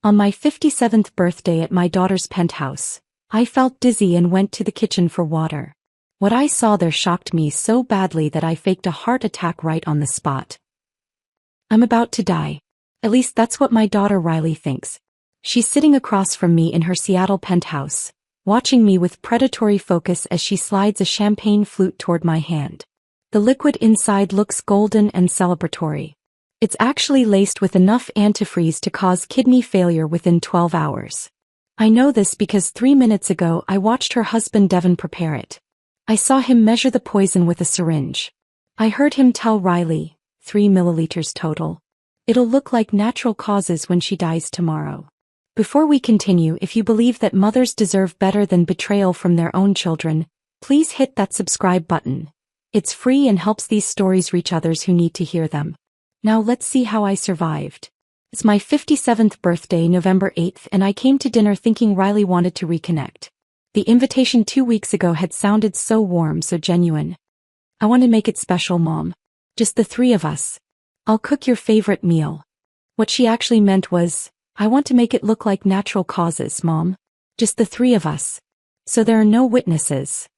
On my 57th birthday at my daughter's penthouse, I felt dizzy and went to the kitchen for water. What I saw there shocked me so badly that I faked a heart attack right on the spot. I'm about to die. At least that's what my daughter Riley thinks. She's sitting across from me in her Seattle penthouse, watching me with predatory focus as she slides a champagne flute toward my hand. The liquid inside looks golden and celebratory. It's actually laced with enough antifreeze to cause kidney failure within 12 hours. I know this because 3 minutes ago I watched her husband Devin prepare it. I saw him measure the poison with a syringe. I heard him tell Riley, 3 milliliters total. It'll look like natural causes when she dies tomorrow. Before we continue, if you believe that mothers deserve better than betrayal from their own children, please hit that subscribe button. It's free and helps these stories reach others who need to hear them. Now let's see how I survived. It's my 57th birthday, November 8th, and I came to dinner thinking Riley wanted to reconnect. The invitation 2 weeks ago had sounded so warm, so genuine. I want to make it special, Mom. Just the 3 of us. I'll cook your favorite meal. What she actually meant was, I want to make it look like natural causes, Mom. Just the 3 of us. So there are no witnesses.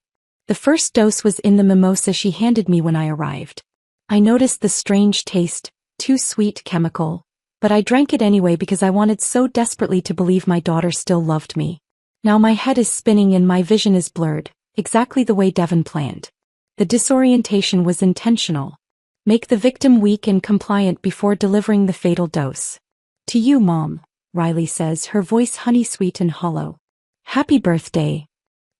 The first dose was in the mimosa she handed me when I arrived. I noticed the strange taste, too sweet, chemical, but I drank it anyway because I wanted so desperately to believe my daughter still loved me. Now my head is spinning and my vision is blurred, exactly the way Devin planned. The disorientation was intentional. Make the victim weak and compliant before delivering the fatal dose. To you, Mom, Riley says, her voice honey-sweet and hollow. Happy birthday.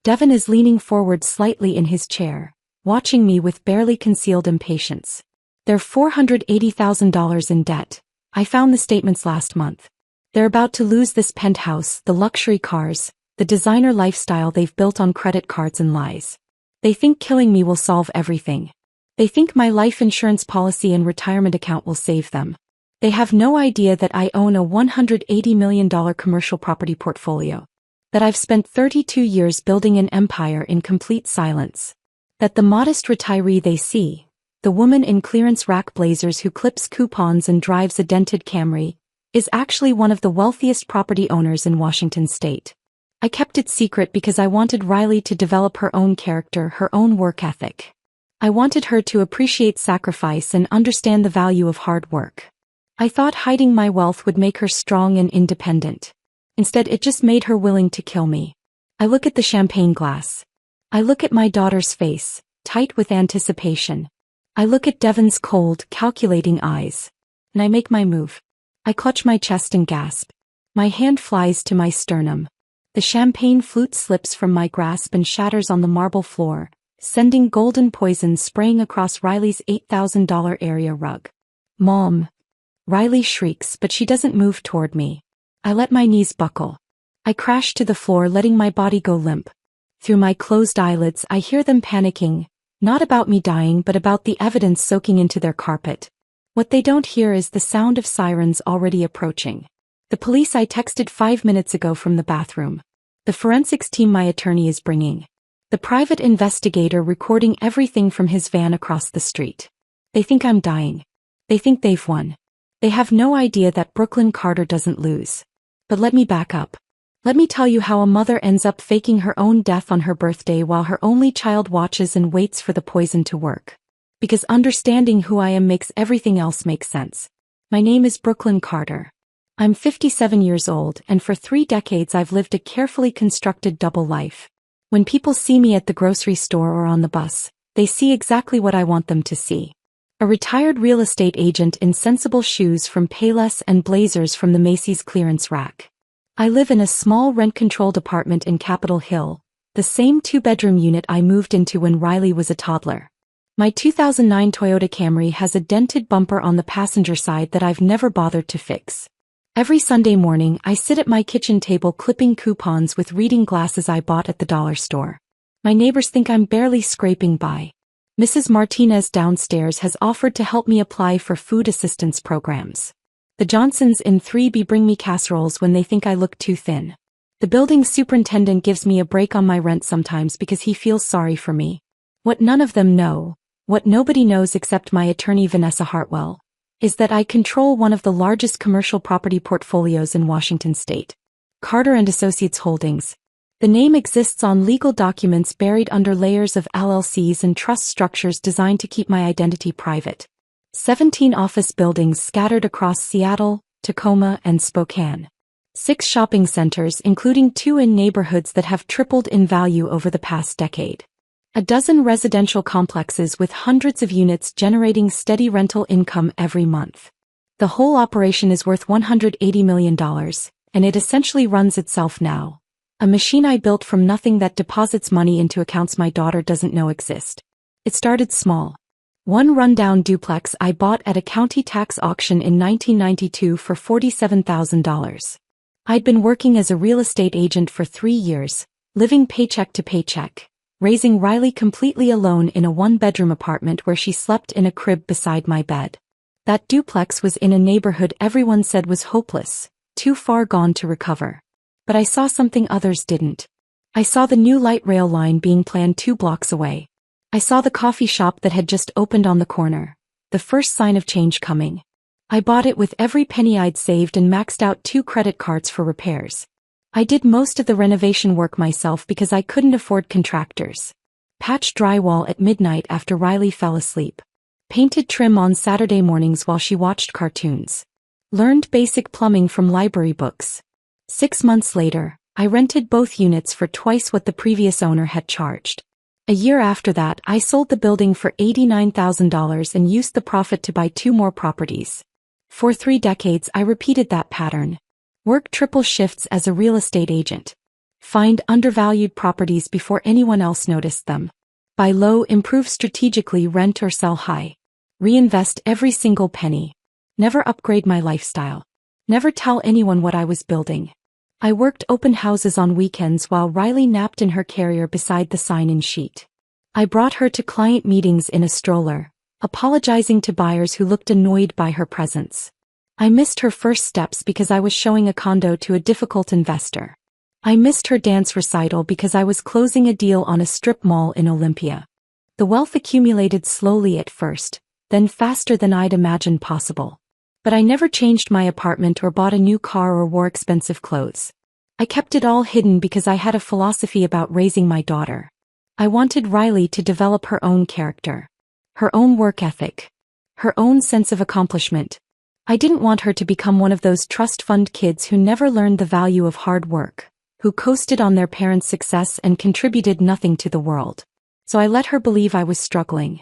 Devin is leaning forward slightly in his chair, watching me with barely concealed impatience. They're $480,000 in debt. I found the statements last month. They're about to lose this penthouse, the luxury cars, the designer lifestyle they've built on credit cards and lies. They think killing me will solve everything. They think my life insurance policy and retirement account will save them. They have no idea that I own a $180 million commercial property portfolio. That I've spent 32 years building an empire in complete silence. That the modest retiree they see, the woman in clearance rack blazers who clips coupons and drives a dented Camry, is actually one of the wealthiest property owners in Washington state. I kept it secret because I wanted Riley to develop her own character, her own work ethic. I wanted her to appreciate sacrifice and understand the value of hard work. I thought hiding my wealth would make her strong and independent. Instead, it just made her willing to kill me. I look at the champagne glass. I look at my daughter's face, tight with anticipation. I look at Devin's cold, calculating eyes. And I make my move. I clutch my chest and gasp. My hand flies to my sternum. The champagne flute slips from my grasp and shatters on the marble floor, sending golden poison spraying across Riley's $8,000 area rug. Mom. Riley shrieks, but she doesn't move toward me. I let my knees buckle. I crash to the floor, letting my body go limp. Through my closed eyelids, I hear them panicking, not about me dying but about the evidence soaking into their carpet. What they don't hear is the sound of sirens already approaching. The police I texted 5 minutes ago from the bathroom. The forensics team my attorney is bringing. The private investigator recording everything from his van across the street. They think I'm dying. They think they've won. They have no idea that Brooklyn Carter doesn't lose. But let me back up. Let me tell you how a mother ends up faking her own death on her birthday while her only child watches and waits for the poison to work. Because understanding who I am makes everything else make sense. My name is Brooklyn Carter. I'm 57 years old, and for 3 decades I've lived a carefully constructed double life. When people see me at the grocery store or on the bus, they see exactly what I want them to see. A retired real estate agent in sensible shoes from Payless and blazers from the Macy's clearance rack. I live in a small rent-controlled apartment in Capitol Hill, the same 2-bedroom unit I moved into when Riley was a toddler. My 2009 Toyota Camry has a dented bumper on the passenger side that I've never bothered to fix. Every Sunday morning, I sit at my kitchen table clipping coupons with reading glasses I bought at the dollar store. My neighbors think I'm barely scraping by. Mrs. Martinez downstairs has offered to help me apply for food assistance programs. The Johnsons in 3B bring me casseroles when they think I look too thin. The building superintendent gives me a break on my rent sometimes because he feels sorry for me. What none of them know, what nobody knows except my attorney Vanessa Hartwell, is that I control one of the largest commercial property portfolios in Washington state. Carter and Associates Holdings. The name exists on legal documents buried under layers of LLCs and trust structures designed to keep my identity private. 17 office buildings scattered across Seattle, Tacoma, and Spokane. 6 shopping centers, including 2 in neighborhoods that have tripled in value over the past decade. A dozen residential complexes with hundreds of units generating steady rental income every month. The whole operation is worth $180 million, and it essentially runs itself now. A machine I built from nothing that deposits money into accounts my daughter doesn't know exist. It started small. One rundown duplex I bought at a county tax auction in 1992 for $47,000. I'd been working as a real estate agent for 3 years, living paycheck to paycheck, raising Riley completely alone in a 1-bedroom apartment where she slept in a crib beside my bed. That duplex was in a neighborhood everyone said was hopeless, too far gone to recover. But I saw something others didn't. I saw the new light rail line being planned 2 blocks away. I saw the coffee shop that had just opened on the corner, the first sign of change coming. I bought it with every penny I'd saved and maxed out 2 credit cards for repairs. I did most of the renovation work myself because I couldn't afford contractors. Patched drywall at midnight after Riley fell asleep. Painted trim on Saturday mornings while she watched cartoons. Learned basic plumbing from library books. 6 months later, I rented both units for twice what the previous owner had charged. A year after that, I sold the building for $89,000 and used the profit to buy 2 more properties. For 3 decades, I repeated that pattern. Work triple shifts as a real estate agent. Find undervalued properties before anyone else noticed them. Buy low, improve strategically, rent or sell high. Reinvest every single penny. Never upgrade my lifestyle. Never tell anyone what I was building. I worked open houses on weekends while Riley napped in her carrier beside the sign-in sheet. I brought her to client meetings in a stroller, apologizing to buyers who looked annoyed by her presence. I missed her first steps because I was showing a condo to a difficult investor. I missed her dance recital because I was closing a deal on a strip mall in Olympia. The wealth accumulated slowly at first, then faster than I'd imagined possible. But I never changed my apartment or bought a new car or wore expensive clothes. I kept it all hidden because I had a philosophy about raising my daughter. I wanted Riley to develop her own character, her own work ethic, her own sense of accomplishment. I didn't want her to become one of those trust fund kids who never learned the value of hard work, who coasted on their parents' success and contributed nothing to the world. So I let her believe I was struggling.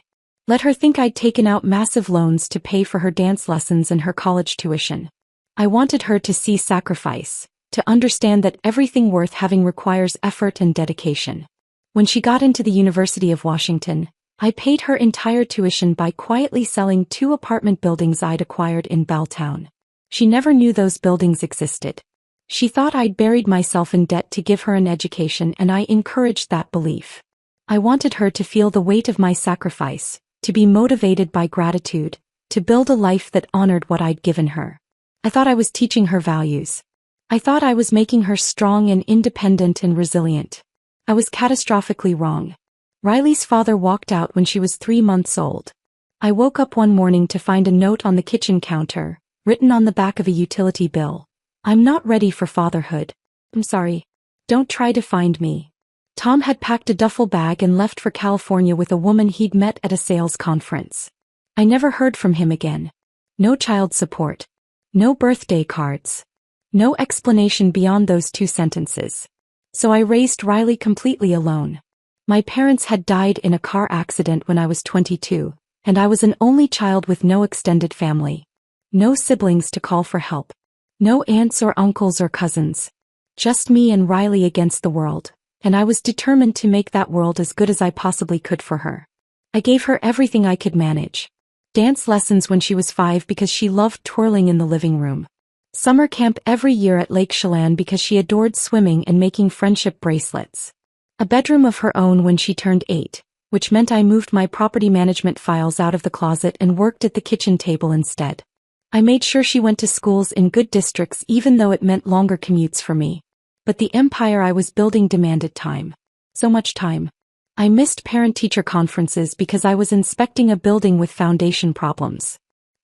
Let her think I'd taken out massive loans to pay for her dance lessons and her college tuition. I wanted her to see sacrifice, to understand that everything worth having requires effort and dedication. When she got into the University of Washington, I paid her entire tuition by quietly selling 2 apartment buildings I'd acquired in Belltown. She never knew those buildings existed. She thought I'd buried myself in debt to give her an education, and I encouraged that belief. I wanted her to feel the weight of my sacrifice, to be motivated by gratitude, to build a life that honored what I'd given her. I thought I was teaching her values. I thought I was making her strong and independent and resilient. I was catastrophically wrong. Riley's father walked out when she was 3 months old. I woke up one morning to find a note on the kitchen counter, written on the back of a utility bill. I'm not ready for fatherhood. I'm sorry. Don't try to find me. Tom had packed a duffel bag and left for California with a woman he'd met at a sales conference. I never heard from him again. No child support. No birthday cards. No explanation beyond those 2 sentences. So I raised Riley completely alone. My parents had died in a car accident when I was 22, and I was an only child with no extended family. No siblings to call for help. No aunts or uncles or cousins. Just me and Riley against the world. And I was determined to make that world as good as I possibly could for her. I gave her everything I could manage. Dance lessons when she was 5 because she loved twirling in the living room. Summer camp every year at Lake Chelan because she adored swimming and making friendship bracelets. A bedroom of her own when she turned 8, which meant I moved my property management files out of the closet and worked at the kitchen table instead. I made sure she went to schools in good districts even though it meant longer commutes for me. But the empire I was building demanded time. So much time. I missed parent-teacher conferences because I was inspecting a building with foundation problems.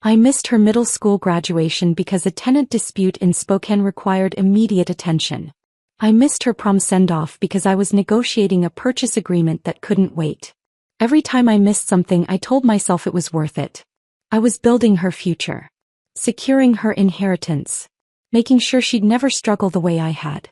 I missed her middle school graduation because a tenant dispute in Spokane required immediate attention. I missed her prom send-off because I was negotiating a purchase agreement that couldn't wait. Every time I missed something, I told myself it was worth it. I was building her future. Securing her inheritance. Making sure she'd never struggle the way I had.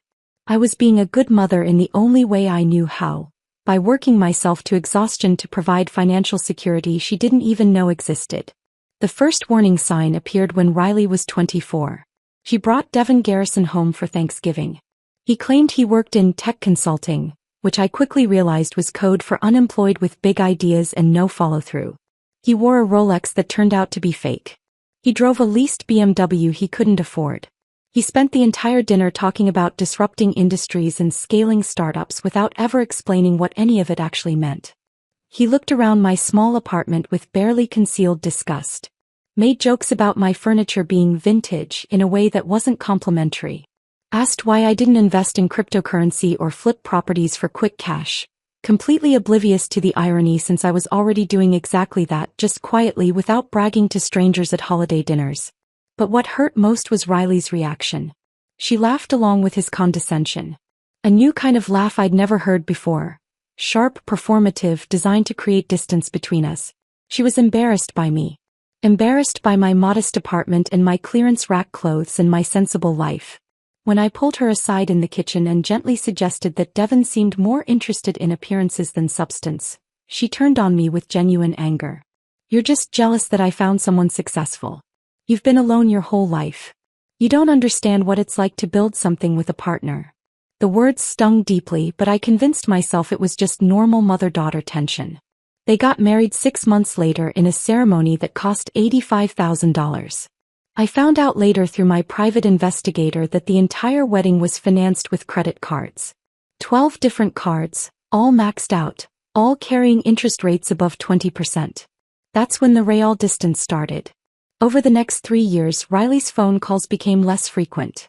I was being a good mother in the only way I knew how, by working myself to exhaustion to provide financial security she didn't even know existed. The first warning sign appeared when Riley was 24. She brought Devin Garrison home for Thanksgiving. He claimed he worked in tech consulting, which I quickly realized was code for unemployed with big ideas and no follow-through. He wore a Rolex that turned out to be fake. He drove a leased BMW he couldn't afford. He spent the entire dinner talking about disrupting industries and scaling startups without ever explaining what any of it actually meant. He looked around my small apartment with barely concealed disgust. Made jokes about my furniture being vintage in a way that wasn't complimentary. Asked why I didn't invest in cryptocurrency or flip properties for quick cash. Completely oblivious to the irony since I was already doing exactly that, just quietly without bragging to strangers at holiday dinners. But what hurt most was Riley's reaction. She laughed along with his condescension. A new kind of laugh I'd never heard before. Sharp, performative, designed to create distance between us. She was embarrassed by me. Embarrassed by my modest apartment and my clearance rack clothes and my sensible life. When I pulled her aside in the kitchen and gently suggested that Devin seemed more interested in appearances than substance, she turned on me with genuine anger. You're just jealous that I found someone successful. You've been alone your whole life. You don't understand what it's like to build something with a partner. The words stung deeply, but I convinced myself it was just normal mother-daughter tension. They got married 6 months later in a ceremony that cost $85,000. I found out later through my private investigator that the entire wedding was financed with credit cards. 12 different cards, all maxed out, all carrying interest rates above 20%. That's when the real distance started. Over the next 3 years, Riley's phone calls became less frequent.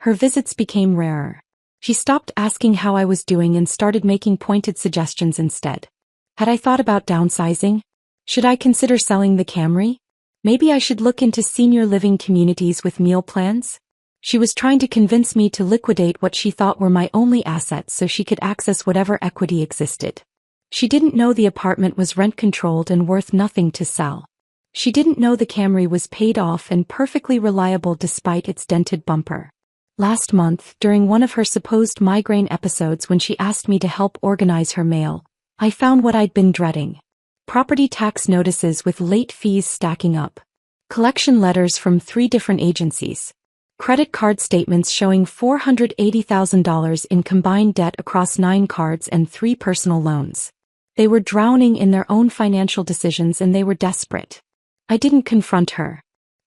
Her visits became rarer. She stopped asking how I was doing and started making pointed suggestions instead. Had I thought about downsizing? Should I consider selling the Camry? Maybe I should look into senior living communities with meal plans? She was trying to convince me to liquidate what she thought were my only assets so she could access whatever equity existed. She didn't know the apartment was rent-controlled and worth nothing to sell. She didn't know the Camry was paid off and perfectly reliable despite its dented bumper. Last month, during one of her supposed migraine episodes when she asked me to help organize her mail, I found what I'd been dreading. Property tax notices with late fees stacking up. Collection letters from 3 different agencies. Credit card statements showing $480,000 in combined debt across 9 cards and 3 personal loans. They were drowning in their own financial decisions and they were desperate. I didn't confront her.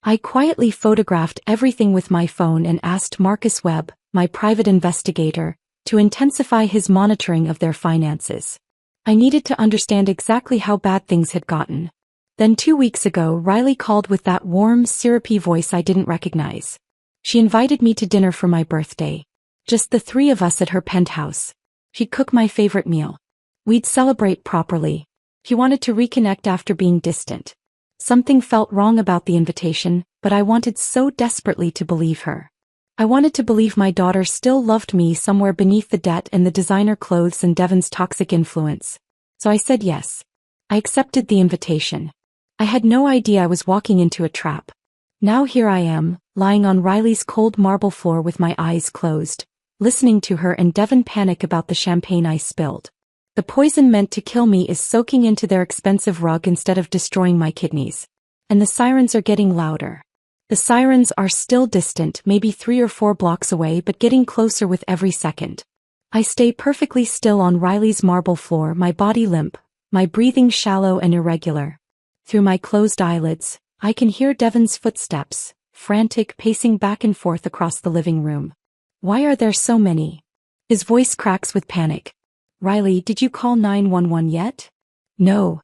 I quietly photographed everything with my phone and asked Marcus Webb, my private investigator, to intensify his monitoring of their finances. I needed to understand exactly how bad things had gotten. Then 2 weeks ago, Riley called with that warm, syrupy voice I didn't recognize. She invited me to dinner for my birthday. Just the 3 of us at her penthouse. She'd cook my favorite meal. We'd celebrate properly. She wanted to reconnect after being distant. Something felt wrong about the invitation, but I wanted so desperately to believe her. I wanted to believe my daughter still loved me somewhere beneath the debt and the designer clothes and Devin's toxic influence. So I said yes. I accepted the invitation. I had no idea I was walking into a trap. Now here I am, lying on Riley's cold marble floor with my eyes closed, listening to her and Devin panic about the champagne I spilled. The poison meant to kill me is soaking into their expensive rug instead of destroying my kidneys. And the sirens are getting louder. The sirens are still distant, maybe 3 or 4 blocks away, but getting closer with every second. I stay perfectly still on Riley's marble floor, my body limp, my breathing shallow and irregular. Through my closed eyelids, I can hear Devin's footsteps, frantic, pacing back and forth across the living room. Why are there so many? His voice cracks with panic. Riley, did you call 911 yet? No.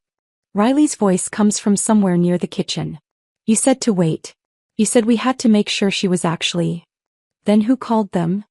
Riley's voice comes from somewhere near the kitchen. You said to wait. You said we had to make sure she was actually... Then who called them?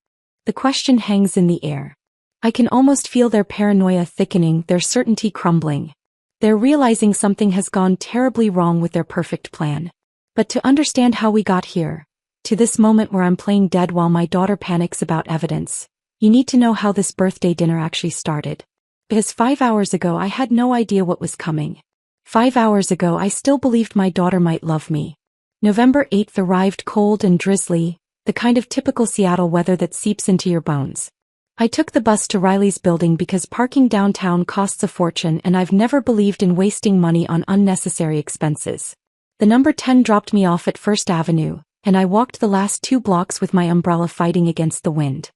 The question hangs in the air. I can almost feel their paranoia thickening, their certainty crumbling. They're realizing something has gone terribly wrong with their perfect plan. But to understand how we got here, to this moment where I'm playing dead while my daughter panics about evidence, you need to know how this birthday dinner actually started. Because 5 hours ago I had no idea what was coming. 5 hours ago I still believed my daughter might love me. November 8th arrived cold and drizzly, the kind of typical Seattle weather that seeps into your bones. I took the bus to Riley's building because parking downtown costs a fortune and I've never believed in wasting money on unnecessary expenses. The number 10 dropped me off at First Avenue, and I walked the last 2 blocks with my umbrella fighting against the wind.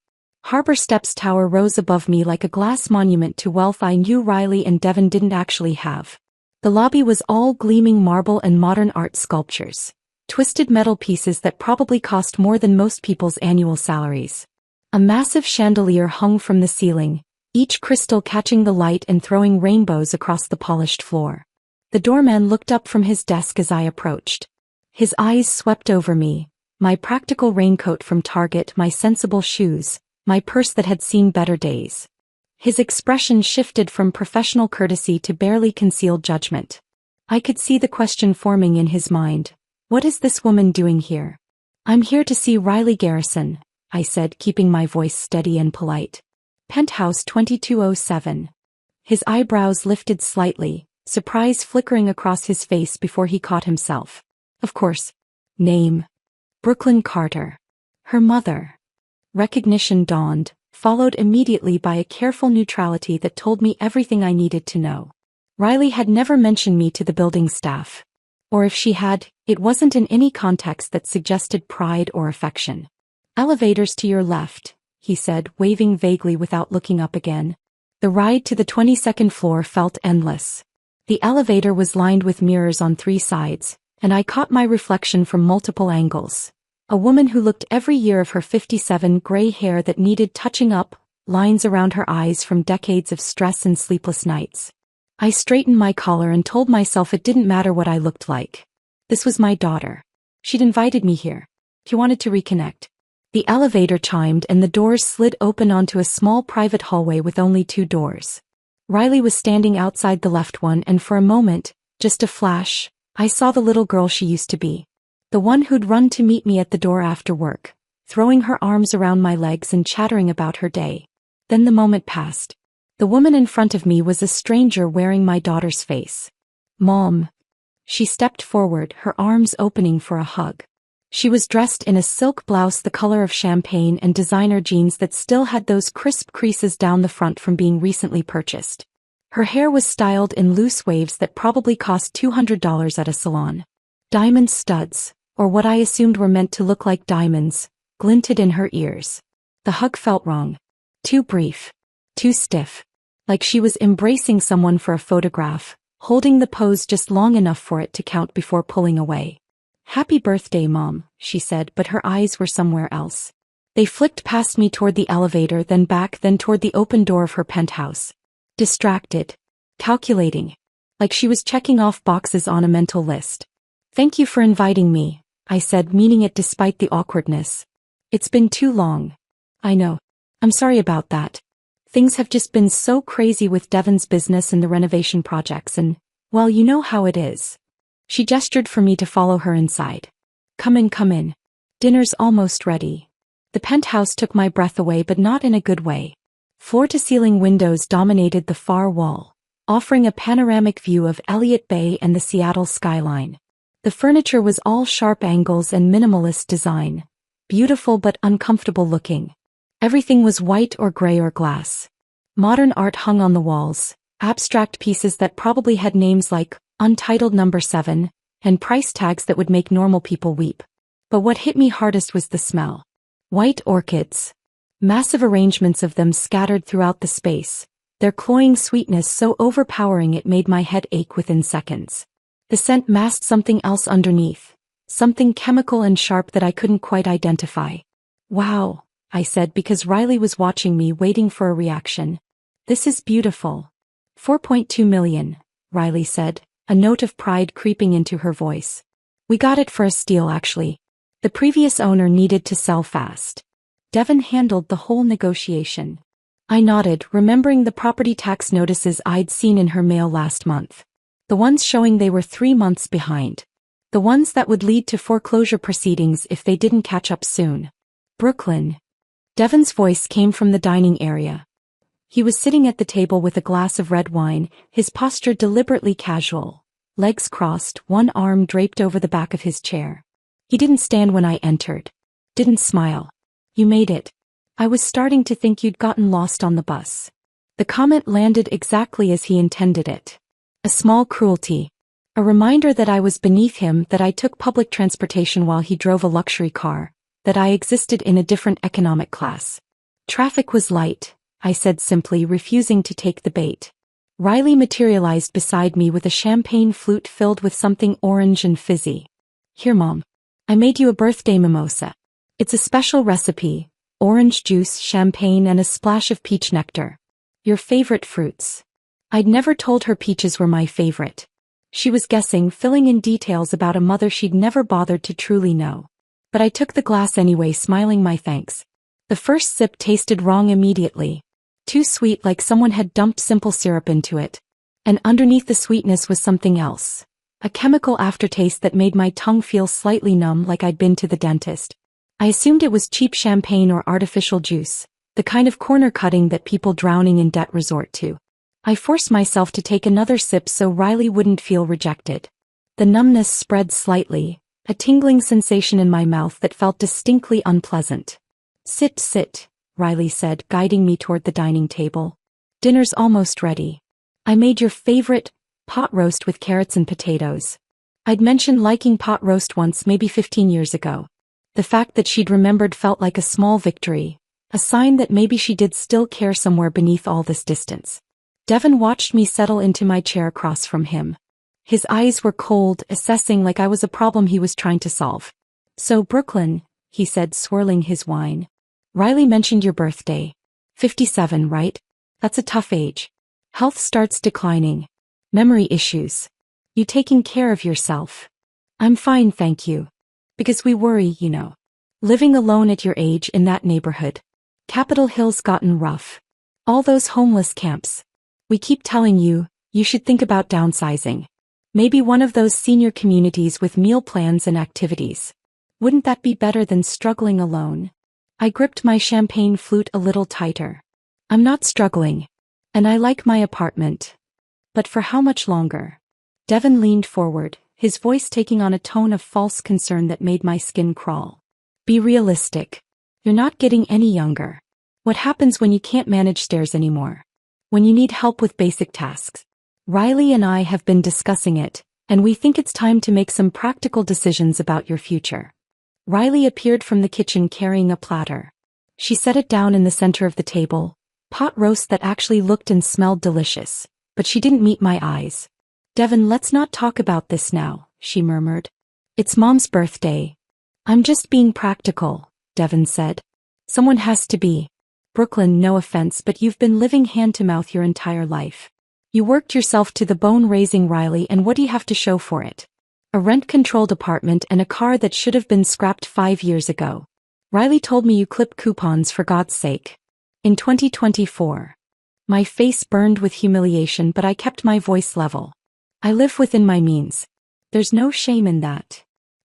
Harbor Steps Tower rose above me like a glass monument to wealth I knew Riley and Devin didn't actually have. The lobby was all gleaming marble and modern art sculptures, twisted metal pieces that probably cost more than most people's annual salaries. A massive chandelier hung from the ceiling, each crystal catching the light and throwing rainbows across the polished floor. The doorman looked up from his desk as I approached. His eyes swept over me, my practical raincoat from Target, my sensible shoes, my purse that had seen better days. His expression shifted from professional courtesy to barely concealed judgment. I could see the question forming in his mind. What is this woman doing here? I'm here to see Riley Garrison, I said, keeping my voice steady and polite. Penthouse 2207. His eyebrows lifted slightly, surprise flickering across his face before he caught himself. Of course. Name. Brooklyn Carter. Her mother. Recognition dawned, followed immediately by a careful neutrality that told me everything I needed to know. Riley had never mentioned me to the building staff. Or if she had, it wasn't in any context that suggested pride or affection. Elevators to your left, he said, waving vaguely without looking up again. The ride to the 22nd floor felt endless. The elevator was lined with mirrors on 3 sides, and I caught my reflection from multiple angles. A woman who looked every year of her 57, gray hair that needed touching up, lines around her eyes from decades of stress and sleepless nights. I straightened my collar and told myself it didn't matter what I looked like. This was my daughter. She'd invited me here. She wanted to reconnect. The elevator chimed and the doors slid open onto a small private hallway with only 2 doors. Riley was standing outside the left one, and for a moment, just a flash, I saw the little girl she used to be. The one who'd run to meet me at the door after work, throwing her arms around my legs and chattering about her day. Then the moment passed. The woman in front of me was a stranger wearing my daughter's face. Mom. She stepped forward, her arms opening for a hug. She was dressed in a silk blouse the color of champagne and designer jeans that still had those crisp creases down the front from being recently purchased. Her hair was styled in loose waves that probably cost $200 at a salon. Diamond studs, or what I assumed were meant to look like diamonds, glinted in her ears. The hug felt wrong. Too brief. Too stiff. Like she was embracing someone for a photograph, holding the pose just long enough for it to count before pulling away. Happy birthday, Mom, she said, but her eyes were somewhere else. They flicked past me toward the elevator, then back, then toward the open door of her penthouse. Distracted. Calculating. Like she was checking off boxes on a mental list. Thank you for inviting me, I said, meaning it despite the awkwardness. It's been too long. I know. I'm sorry about that. Things have just been so crazy with Devin's business and the renovation projects and, well, you know how it is. She gestured for me to follow her inside. Come in, come in. Dinner's almost ready. The penthouse took my breath away, but not in a good way. Floor-to-ceiling windows dominated the far wall, offering a panoramic view of Elliott Bay and the Seattle skyline. The furniture was all sharp angles and minimalist design, beautiful but uncomfortable looking. Everything was white or gray or glass. Modern art hung on the walls, abstract pieces that probably had names like Untitled Number 7, and price tags that would make normal people weep. But what hit me hardest was the smell. White orchids. Massive arrangements of them scattered throughout the space, their cloying sweetness so overpowering it made my head ache within seconds. The scent masked something else underneath, something chemical and sharp that I couldn't quite identify. Wow, I said because Riley was watching me, waiting for a reaction. This is beautiful. 4.2 million, Riley said, a note of pride creeping into her voice. We got it for a steal, actually. The previous owner needed to sell fast. Devin handled the whole negotiation. I nodded, remembering the property tax notices I'd seen in her mail last month. The ones showing they were 3 months behind. The ones that would lead to foreclosure proceedings if they didn't catch up soon. Brooklyn. Devon's voice came from the dining area. He was sitting at the table with a glass of red wine, his posture deliberately casual. Legs crossed, one arm draped over the back of his chair. He didn't stand when I entered. Didn't smile. You made it. I was starting to think you'd gotten lost on the bus. The comment landed exactly as he intended it. A small cruelty. A reminder that I was beneath him, that I took public transportation while he drove a luxury car, that I existed in a different economic class. Traffic was light, I said simply, refusing to take the bait. Riley materialized beside me with a champagne flute filled with something orange and fizzy. Here, Mom. I made you a birthday mimosa. It's a special recipe, orange juice, champagne, and a splash of peach nectar. Your favorite fruits. I'd never told her peaches were my favorite. She was guessing, filling in details about a mother she'd never bothered to truly know. But I took the glass anyway, smiling my thanks. The first sip tasted wrong immediately. Too sweet, like someone had dumped simple syrup into it. And underneath the sweetness was something else. A chemical aftertaste that made my tongue feel slightly numb, like I'd been to the dentist. I assumed it was cheap champagne or artificial juice, the kind of corner cutting that people drowning in debt resort to. I forced myself to take another sip so Riley wouldn't feel rejected. The numbness spread slightly, a tingling sensation in my mouth that felt distinctly unpleasant. Sit, Riley said, guiding me toward the dining table. Dinner's almost ready. I made your favorite pot roast with carrots and potatoes. I'd mentioned liking pot roast once, maybe 15 years ago. The fact that she'd remembered felt like a small victory, a sign that maybe she did still care somewhere beneath all this distance. Devon watched me settle into my chair across from him. His eyes were cold, assessing like I was a problem he was trying to solve. So Brooklyn, he said, swirling his wine. Riley mentioned your birthday. 57, right? That's a tough age. Health starts declining. Memory issues. You taking care of yourself? I'm fine, thank you. Because we worry, you know. Living alone at your age in that neighborhood. Capitol Hill's gotten rough. All those homeless camps. We keep telling you, you should think about downsizing. Maybe one of those senior communities with meal plans and activities. Wouldn't that be better than struggling alone? I gripped my champagne flute a little tighter. I'm not struggling. And I like my apartment. But for how much longer? Devon leaned forward, his voice taking on a tone of false concern that made my skin crawl. Be realistic. You're not getting any younger. What happens when you can't manage stairs anymore? When you need help with basic tasks? Riley and I have been discussing it, and we think it's time to make some practical decisions about your future. Riley appeared from the kitchen carrying a platter. She set it down in the center of the table, pot roast that actually looked and smelled delicious, but she didn't meet my eyes. Devon, let's not talk about this now, she murmured. It's Mom's birthday. I'm just being practical, Devon said. Someone has to be. Brooklyn, no offense, but you've been living hand-to-mouth your entire life. You worked yourself to the bone raising Riley, and what do you have to show for it? A rent-controlled apartment and a car that should have been scrapped 5 years ago. Riley told me you clipped coupons, for God's sake. In 2024. My face burned with humiliation, but I kept my voice level. I live within my means. There's no shame in that.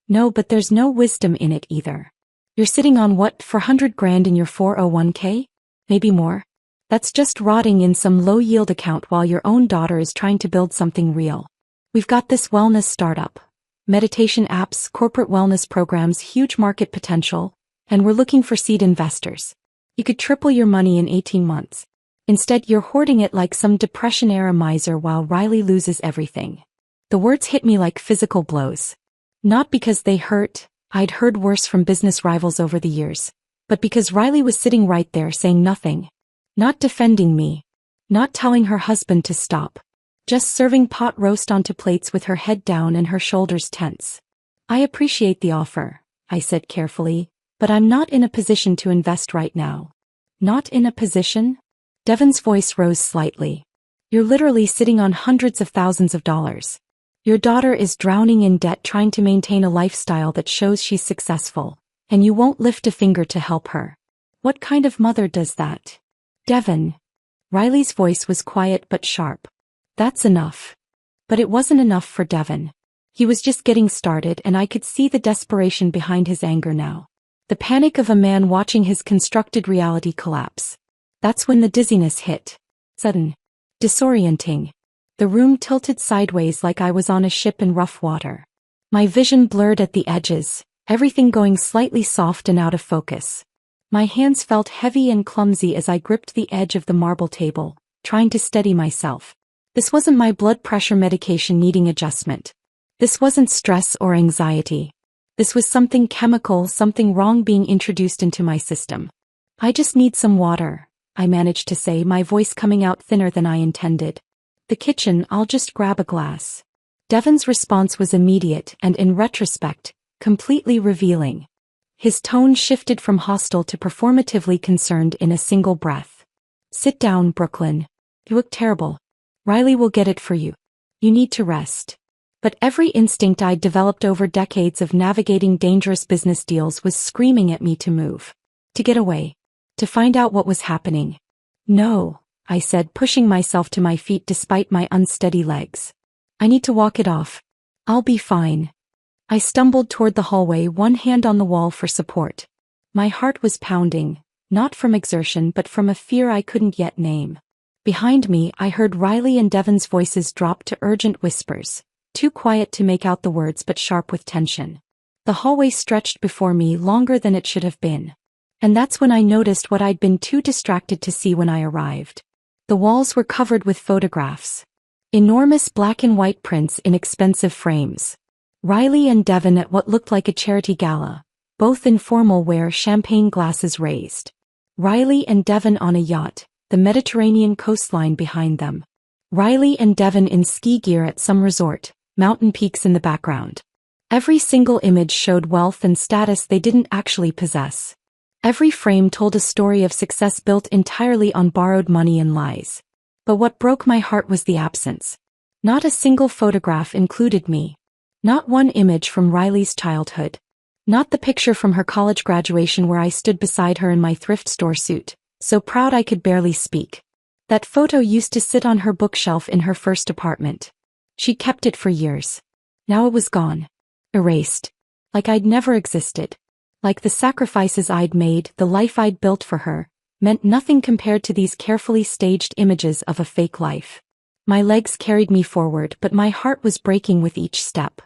No, but there's no wisdom in it either. You're sitting on what, $400,000 in your 401k? Maybe more? That's just rotting in some low-yield account while your own daughter is trying to build something real. We've got this wellness startup. Meditation apps, corporate wellness programs, huge market potential, and we're looking for seed investors. You could triple your money in 18 months. Instead, you're hoarding it like some Depression-era miser while Riley loses everything. The words hit me like physical blows. Not because they hurt, I'd heard worse from business rivals over the years, but because Riley was sitting right there saying nothing. Not defending me. Not telling her husband to stop. Just serving pot roast onto plates with her head down and her shoulders tense. I appreciate the offer, I said carefully, but I'm not in a position to invest right now. Not in a position? Devon's voice rose slightly. You're literally sitting on hundreds of thousands of dollars. Your daughter is drowning in debt trying to maintain a lifestyle that shows she's successful, and you won't lift a finger to help her. What kind of mother does that? Devon. Riley's voice was quiet but sharp. That's enough. But it wasn't enough for Devon. He was just getting started and I could see the desperation behind his anger now. The panic of a man watching his constructed reality collapse. That's when the dizziness hit. Sudden. Disorienting. The room tilted sideways like I was on a ship in rough water. My vision blurred at the edges, everything going slightly soft and out of focus. My hands felt heavy and clumsy as I gripped the edge of the marble table, trying to steady myself. This wasn't my blood pressure medication needing adjustment. This wasn't stress or anxiety. This was something chemical, something wrong being introduced into my system. I just need some water, I managed to say, my voice coming out thinner than I intended. The kitchen, I'll just grab a glass. Devon's response was immediate and, in retrospect, completely revealing. His tone shifted from hostile to performatively concerned in a single breath. Sit down, Brooklyn. You look terrible. Riley will get it for you. You need to rest. But every instinct I'd developed over decades of navigating dangerous business deals was screaming at me to move. To get away. To find out what was happening. No, I said, pushing myself to my feet despite my unsteady legs. I need to walk it off. I'll be fine. I stumbled toward the hallway, one hand on the wall for support. My heart was pounding, not from exertion but from a fear I couldn't yet name. Behind me, I heard Riley and Devon's voices drop to urgent whispers. Too quiet to make out the words but sharp with tension. The hallway stretched before me longer than it should have been. And that's when I noticed what I'd been too distracted to see when I arrived. The walls were covered with photographs. Enormous black and white prints in expensive frames. Riley and Devon at what looked like a charity gala, both in formal wear, champagne glasses raised. Riley and Devon on a yacht, the Mediterranean coastline behind them. Riley and Devon in ski gear at some resort. Mountain peaks in the background. Every single image showed wealth and status they didn't actually possess. Every frame told a story of success built entirely on borrowed money and lies. But what broke my heart was the absence. Not a single photograph included me. Not one image from Riley's childhood. Not the picture from her college graduation where I stood beside her in my thrift store suit, so proud I could barely speak. That photo used to sit on her bookshelf in her first apartment. She kept it for years. Now it was gone. Erased. Like I'd never existed. Like the sacrifices I'd made, the life I'd built for her, meant nothing compared to these carefully staged images of a fake life. My legs carried me forward, but my heart was breaking with each step.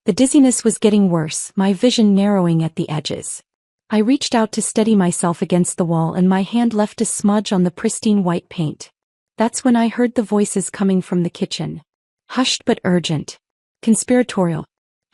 The dizziness was getting worse, my vision narrowing at the edges. I reached out to steady myself against the wall and my hand left a smudge on the pristine white paint. That's when I heard the voices coming from the kitchen. Hushed but urgent. Conspiratorial.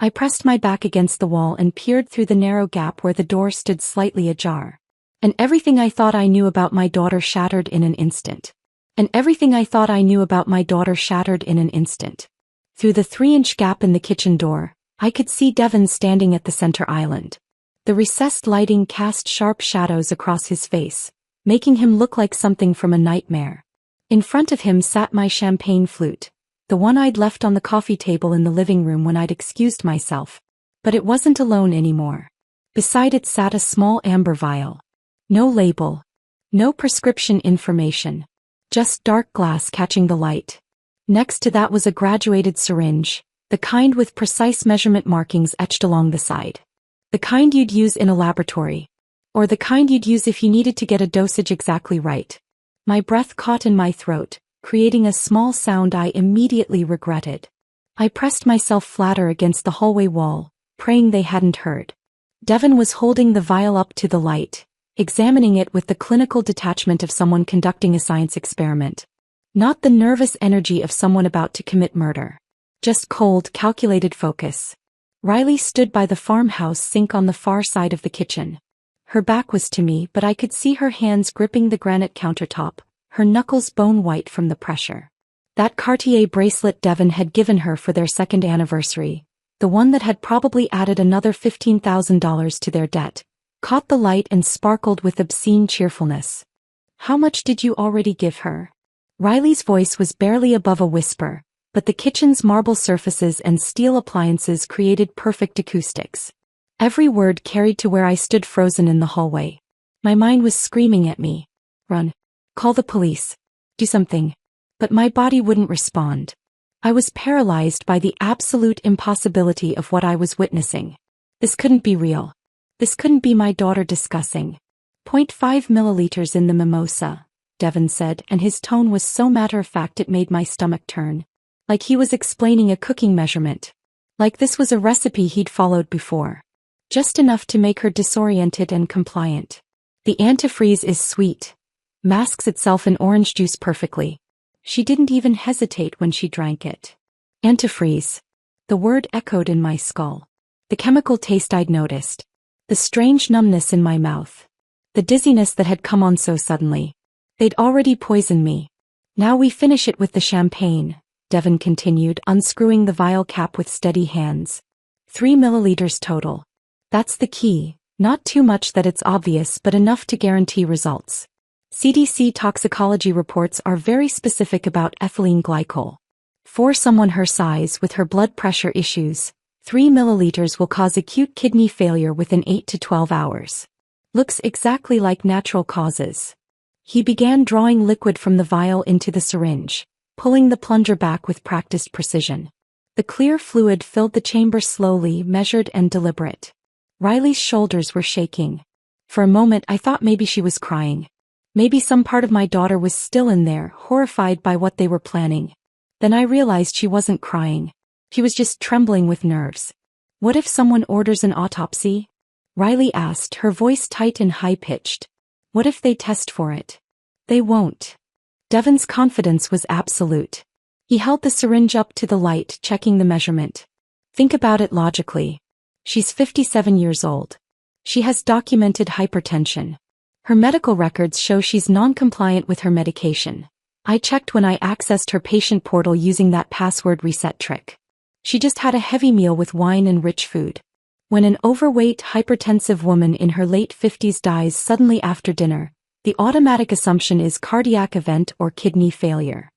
I pressed my back against the wall and peered through the narrow gap where the door stood slightly ajar. And everything I thought I knew about my daughter shattered in an instant. And everything I thought I knew about my daughter shattered in an instant. Through the 3-inch gap in the kitchen door, I could see Devon standing at the center island. The recessed lighting cast sharp shadows across his face, making him look like something from a nightmare. In front of him sat my champagne flute. The one I'd left on the coffee table in the living room when I'd excused myself. But it wasn't alone anymore. Beside it sat a small amber vial. No label. No prescription information. Just dark glass catching the light. Next to that was a graduated syringe, the kind with precise measurement markings etched along the side. The kind you'd use in a laboratory. Or the kind you'd use if you needed to get a dosage exactly right. My breath caught in my throat, creating a small sound I immediately regretted. I pressed myself flatter against the hallway wall, praying they hadn't heard. Devon was holding the vial up to the light, examining it with the clinical detachment of someone conducting a science experiment. Not the nervous energy of someone about to commit murder. Just cold, calculated focus. Riley stood by the farmhouse sink on the far side of the kitchen. Her back was to me, but I could see her hands gripping the granite countertop, her knuckles bone white from the pressure. That Cartier bracelet Devon had given her for their second anniversary, the one that had probably added another $15,000 to their debt, caught the light and sparkled with obscene cheerfulness. How much did you already give her? Riley's voice was barely above a whisper, but the kitchen's marble surfaces and steel appliances created perfect acoustics. Every word carried to where I stood frozen in the hallway. My mind was screaming at me. Run. Call the police. Do something. But my body wouldn't respond. I was paralyzed by the absolute impossibility of what I was witnessing. This couldn't be real. This couldn't be my daughter discussing. "zero point 5 milliliters in the mimosa," Devon said, and his tone was so matter-of-fact it made my stomach turn. Like he was explaining a cooking measurement. Like this was a recipe he'd followed before. Just enough to make her disoriented and compliant. "The antifreeze is sweet. Masks itself in orange juice perfectly." She didn't even hesitate when she drank it. Antifreeze. The word echoed in my skull. The chemical taste I'd noticed. The strange numbness in my mouth. The dizziness that had come on so suddenly. They'd already poisoned me. "Now we finish it with the champagne," Devon continued, unscrewing the vial cap with steady hands. 3 milliliters total. That's the key, not too much that it's obvious but enough to guarantee results. CDC toxicology reports are very specific about ethylene glycol. For someone her size with her blood pressure issues, 3 milliliters will cause acute kidney failure within 8 to 12 hours. Looks exactly like natural causes. He began drawing liquid from the vial into the syringe, pulling the plunger back with practiced precision. The clear fluid filled the chamber slowly, measured and deliberate. Riley's shoulders were shaking. For a moment I thought maybe she was crying. Maybe some part of my daughter was still in there, horrified by what they were planning. Then I realized she wasn't crying. She was just trembling with nerves. "What if someone orders an autopsy?" Riley asked, her voice tight and high-pitched. "What if they test for it?" "They won't." Devon's confidence was absolute. He held the syringe up to the light, checking the measurement. "Think about it logically. She's 57 years old. She has documented hypertension. Her medical records show she's non-compliant with her medication. I checked when I accessed her patient portal using that password reset trick. She just had a heavy meal with wine and rich food. When an overweight, hypertensive woman in her late 50s dies suddenly after dinner, the automatic assumption is cardiac event or kidney failure."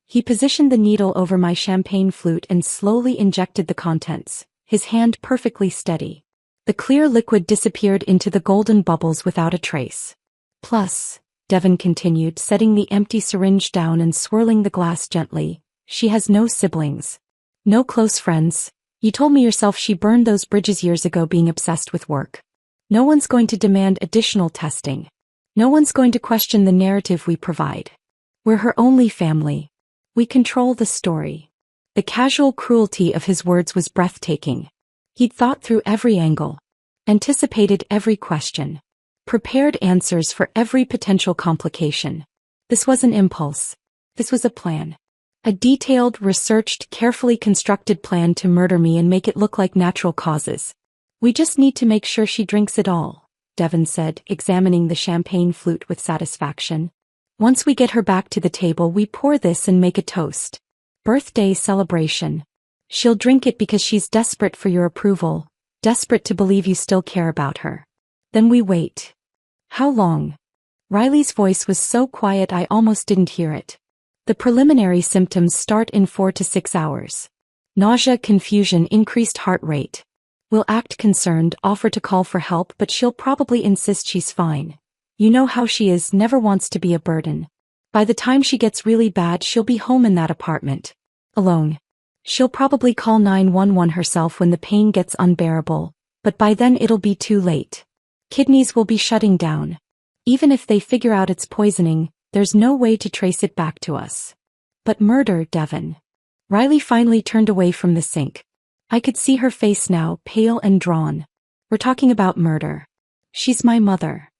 He positioned the needle over my champagne flute and slowly injected the contents, his hand perfectly steady. The clear liquid disappeared into the golden bubbles without a trace. "Plus," Devon continued, setting the empty syringe down and swirling the glass gently, "she has no siblings. No close friends. You told me yourself she burned those bridges years ago being obsessed with work. No one's going to demand additional testing. No one's going to question the narrative we provide. We're her only family. We control the story." The casual cruelty of his words was breathtaking. He'd thought through every angle, anticipated every question, prepared answers for every potential complication. This was an impulse. This was a plan. A detailed, researched, carefully constructed plan to murder me and make it look like natural causes. "We just need to make sure she drinks it all," Devon said, examining the champagne flute with satisfaction. "Once we get her back to the table we pour this and make a toast. Birthday celebration. She'll drink it because she's desperate for your approval, desperate to believe you still care about her. Then we wait." "How long?" Riley's voice was so quiet I almost didn't hear it. "The preliminary symptoms start in 4 to 6 hours. Nausea, confusion, increased heart rate. We'll act concerned, offer to call for help, but she'll probably insist she's fine. You know how she is, never wants to be a burden. By the time she gets really bad she'll be home in that apartment. Alone. She'll probably call 911 herself when the pain gets unbearable, but by then it'll be too late. Kidneys will be shutting down. Even if they figure out it's poisoning, there's no way to trace it back to us." "But murder, Devon." Riley finally turned away from the sink. I could see her face now, pale and drawn. "We're talking about murder. She's my mother."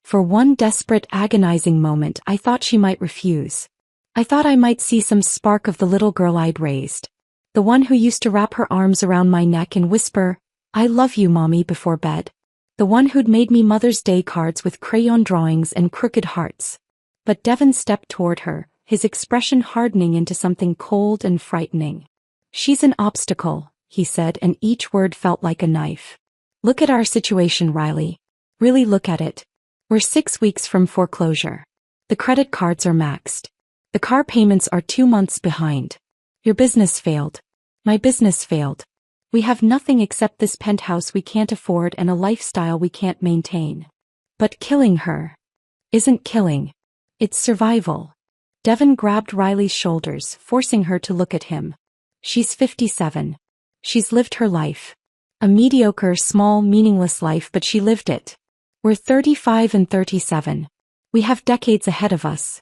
For one desperate, agonizing moment I thought she might refuse. I thought I might see some spark of the little girl I'd raised. The one who used to wrap her arms around my neck and whisper, "I love you, Mommy," before bed. The one who'd made me Mother's Day cards with crayon drawings and crooked hearts. But Devon stepped toward her, his expression hardening into something cold and frightening. "She's an obstacle," he said, and each word felt like a knife. "Look at our situation, Riley. Really look at it. We're 6 weeks from foreclosure. The credit cards are maxed. The car payments are 2 months behind. Your business failed. My business failed. We have nothing except this penthouse we can't afford and a lifestyle we can't maintain. But killing her isn't killing. It's survival. Devon grabbed Riley's shoulders, forcing her to look at him. She's 57. She's lived her life. A mediocre, small, meaningless life, but she lived it. We're 35 and 37. We have decades ahead of us.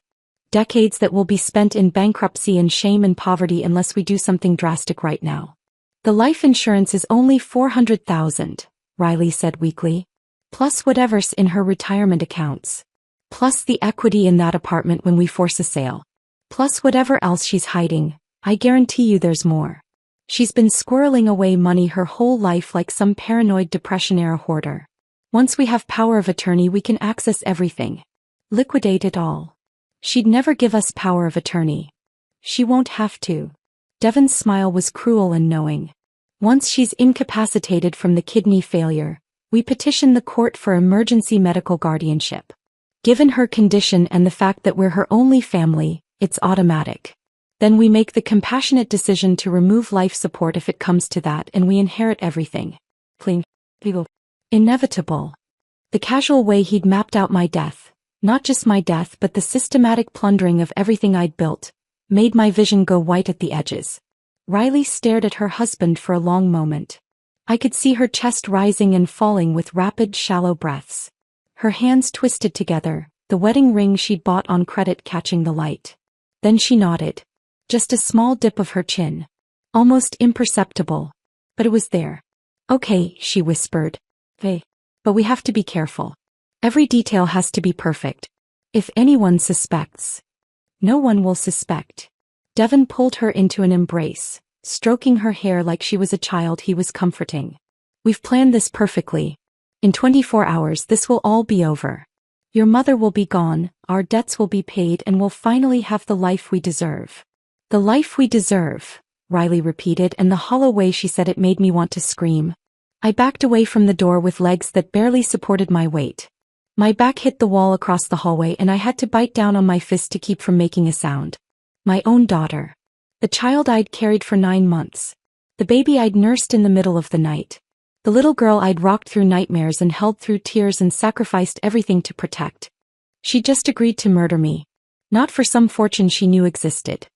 Decades that will be spent in bankruptcy and shame and poverty unless we do something drastic right now. The life insurance is only $400,000, Riley said weakly. Plus whatever's in her retirement accounts. Plus the equity in that apartment when we force a sale. Plus whatever else she's hiding. I guarantee you there's more. She's been squirreling away money her whole life like some paranoid Depression-era hoarder. Once we have power of attorney we can access everything. Liquidate it all. She'd never give us power of attorney. She won't have to. Devon's smile was cruel and knowing. Once she's incapacitated from the kidney failure, we petition the court for emergency medical guardianship. Given her condition and the fact that we're her only family, it's automatic. Then we make the compassionate decision to remove life support if it comes to that, and we inherit everything. Inevitable. The casual way he'd mapped out my death, not just my death but the systematic plundering of everything I'd built, made my vision go white at the edges. Riley stared at her husband for a long moment. I could see her chest rising and falling with rapid, shallow breaths. Her hands twisted together, the wedding ring she'd bought on credit catching the light. Then she nodded. Just a small dip of her chin. Almost imperceptible. But it was there. Okay, she whispered. Hey. But we have to be careful. Every detail has to be perfect. If anyone suspects, no one will suspect. Devon pulled her into an embrace, stroking her hair like she was a child he was comforting. We've planned this perfectly. In 24 hours this will all be over. Your mother will be gone, our debts will be paid, and we'll finally have the life we deserve. The life we deserve, Riley repeated, and the hollow way she said it made me want to scream. I backed away from the door with legs that barely supported my weight. My back hit the wall across the hallway and I had to bite down on my fist to keep from making a sound. My own daughter. The child I'd carried for 9 months. The baby I'd nursed in the middle of the night. The little girl I'd rocked through nightmares and held through tears and sacrificed everything to protect. She just agreed to murder me. Not for some fortune she knew existed.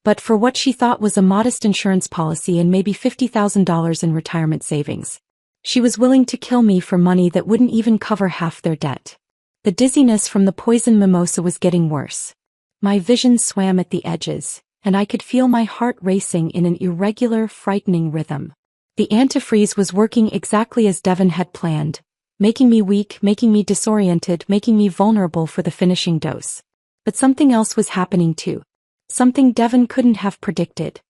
But for what she thought was a modest insurance policy and maybe $50,000 in retirement savings. She was willing to kill me for money that wouldn't even cover half their debt. The dizziness from the poison mimosa was getting worse. My vision swam at the edges, and I could feel my heart racing in an irregular, frightening rhythm. The antifreeze was working exactly as Devon had planned, making me weak, making me disoriented, making me vulnerable for the finishing dose. But something else was happening too. Something Devon couldn't have predicted.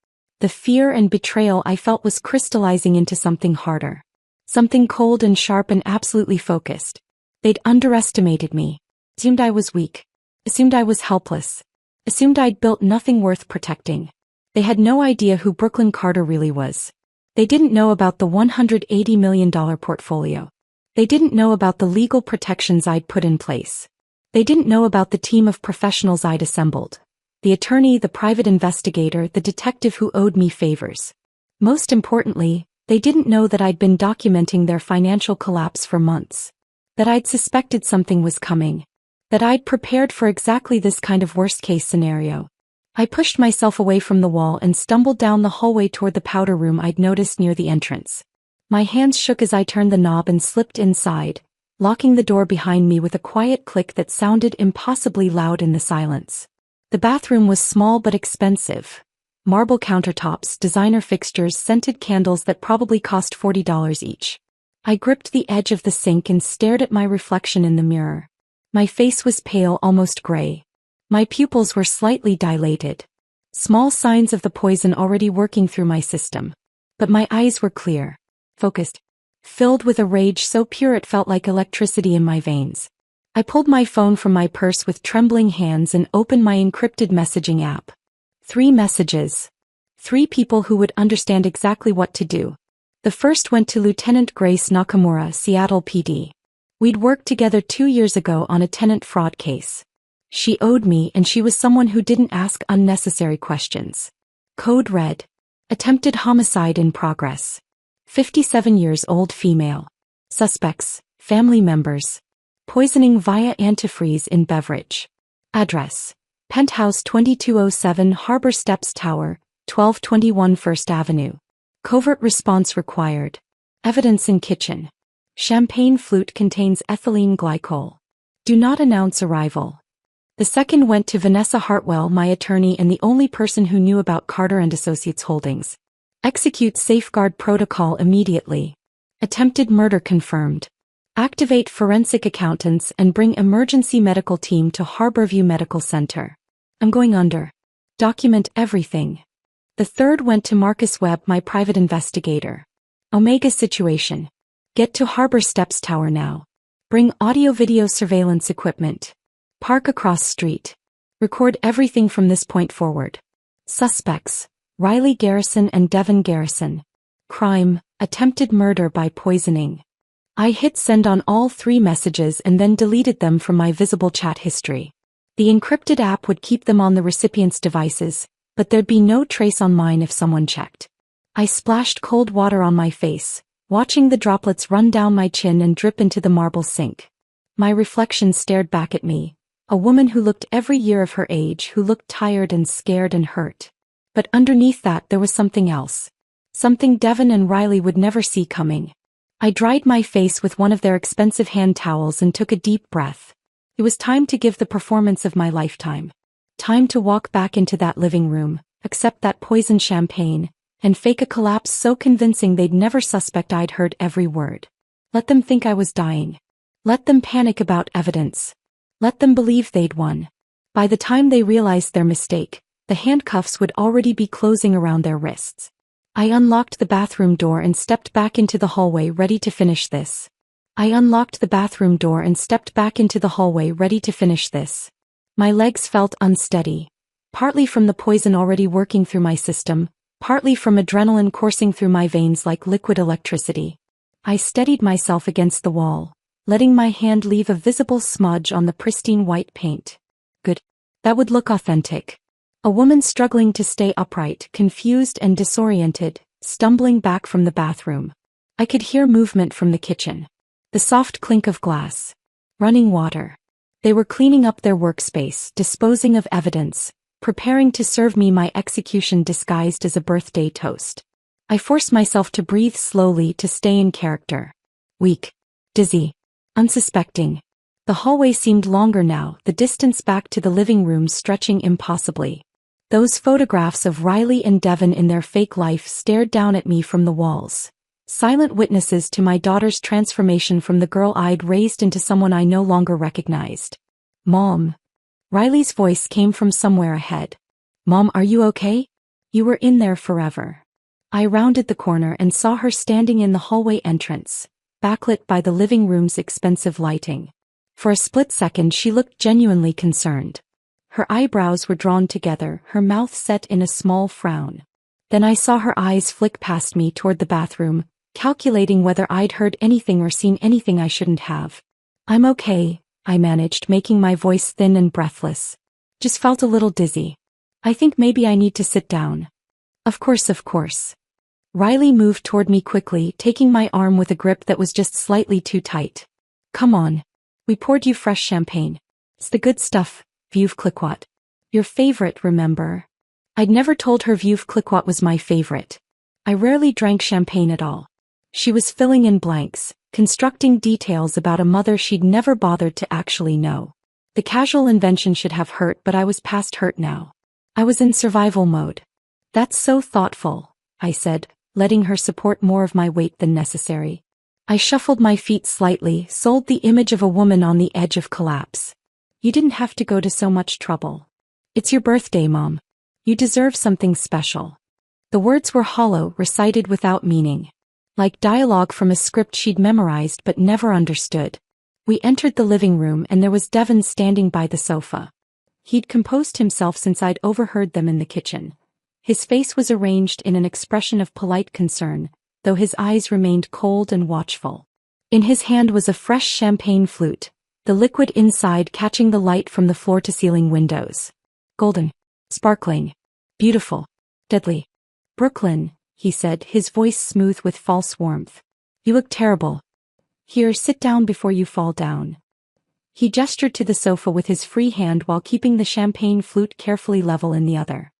The fear and betrayal I felt was crystallizing into something harder. Something cold and sharp and absolutely focused. They'd underestimated me. Assumed I was weak. Assumed I was helpless. Assumed I'd built nothing worth protecting. They had no idea who Brooklyn Carter really was. They didn't know about the $180 million portfolio. They didn't know about the legal protections I'd put in place. They didn't know about the team of professionals I'd assembled. The attorney, the private investigator, the detective who owed me favors. Most importantly, they didn't know that I'd been documenting their financial collapse for months. That I'd suspected something was coming. That I'd prepared for exactly this kind of worst-case scenario. I pushed myself away from the wall and stumbled down the hallway toward the powder room I'd noticed near the entrance. My hands shook as I turned the knob and slipped inside, locking the door behind me with a quiet click that sounded impossibly loud in the silence. The bathroom was small but expensive. Marble countertops, designer fixtures, scented candles that probably cost $40 each. I gripped the edge of the sink and stared at my reflection in the mirror. My face was pale, almost gray. My pupils were slightly dilated. Small signs of the poison already working through my system. But my eyes were clear, focused, filled with a rage so pure it felt like electricity in my veins. I pulled my phone from my purse with trembling hands and opened my encrypted messaging app. 3 messages. 3 people who would understand exactly what to do. The first went to Lieutenant Grace Nakamura, Seattle PD. We'd worked together 2 years ago on a tenant fraud case. She owed me, and she was someone who didn't ask unnecessary questions. Code red. Attempted homicide in progress. 57 years old female. Suspects, family members. Poisoning via antifreeze in beverage. Address. Penthouse 2207 Harbor Steps Tower, 1221 First Avenue. Covert response required. Evidence in kitchen. Champagne flute contains ethylene glycol. Do not announce arrival. The second went to Vanessa Hartwell, my attorney and the only person who knew about Carter and Associates Holdings. Execute safeguard protocol immediately. Attempted murder confirmed. Activate forensic accountants and bring emergency medical team to Harborview Medical Center. I'm going under. Document everything. The third went to Marcus Webb, my private investigator. Omega situation. Get to Harbor Steps Tower now. Bring audio-video surveillance equipment. Park across street. Record everything from this point forward. Suspects: Riley Garrison and Devin Garrison. Crime: attempted murder by poisoning. I hit send on all 3 messages and then deleted them from my visible chat history. The encrypted app would keep them on the recipient's devices, but there'd be no trace on mine if someone checked. I splashed cold water on my face, watching the droplets run down my chin and drip into the marble sink. My reflection stared back at me, a woman who looked every year of her age, who looked tired and scared and hurt. But underneath that there was something else. Something Devin and Riley would never see coming. I dried my face with one of their expensive hand towels and took a deep breath. It was time to give the performance of my lifetime. Time to walk back into that living room, accept that poisoned champagne, and fake a collapse so convincing they'd never suspect I'd heard every word. Let them think I was dying. Let them panic about evidence. Let them believe they'd won. By the time they realized their mistake, the handcuffs would already be closing around their wrists. I unlocked the bathroom door and stepped back into the hallway ready to finish this. My legs felt unsteady, partly from the poison already working through my system, partly from adrenaline coursing through my veins like liquid electricity. I steadied myself against the wall, letting my hand leave a visible smudge on the pristine white paint. Good. That would look authentic. A woman struggling to stay upright, confused and disoriented, stumbling back from the bathroom. I could hear movement from the kitchen. The soft clink of glass. Running water. They were cleaning up their workspace, disposing of evidence, preparing to serve me my execution disguised as a birthday toast. I forced myself to breathe slowly to stay in character. Weak. Dizzy. Unsuspecting. The hallway seemed longer now, the distance back to the living room stretching impossibly. Those photographs of Riley and Devin in their fake life stared down at me from the walls. Silent witnesses to my daughter's transformation from the girl I'd raised into someone I no longer recognized. Mom. Riley's voice came from somewhere ahead. Mom, are you okay? You were in there forever. I rounded the corner and saw her standing in the hallway entrance, backlit by the living room's expensive lighting. For a split second she looked genuinely concerned. Her eyebrows were drawn together, her mouth set in a small frown. Then I saw her eyes flick past me toward the bathroom, calculating whether I'd heard anything or seen anything I shouldn't have. I'm okay, I managed, making my voice thin and breathless. Just felt a little dizzy. I think maybe I need to sit down. Of course. Riley moved toward me quickly, taking my arm with a grip that was just slightly too tight. Come on. We poured you fresh champagne. It's the good stuff, Veuve Clicquot. Your favorite, remember? I'd never told her Veuve Clicquot was my favorite. I rarely drank champagne at all. She was filling in blanks, constructing details about a mother she'd never bothered to actually know. The casual invention should have hurt, but I was past hurt now. I was in survival mode. That's so thoughtful, I said, letting her support more of my weight than necessary. I shuffled my feet slightly, sold the image of a woman on the edge of collapse. You didn't have to go to so much trouble. It's your birthday, Mom. You deserve something special. The words were hollow, recited without meaning. Like dialogue from a script she'd memorized but never understood. We entered the living room and there was Devin standing by the sofa. He'd composed himself since I'd overheard them in the kitchen. His face was arranged in an expression of polite concern, though his eyes remained cold and watchful. In his hand was a fresh champagne flute, the liquid inside catching the light from the floor-to-ceiling windows. Golden. Sparkling. Beautiful. Deadly. Brooklyn, he said, his voice smooth with false warmth. You look terrible. Here, sit down before you fall down. He gestured to the sofa with his free hand while keeping the champagne flute carefully level in the other.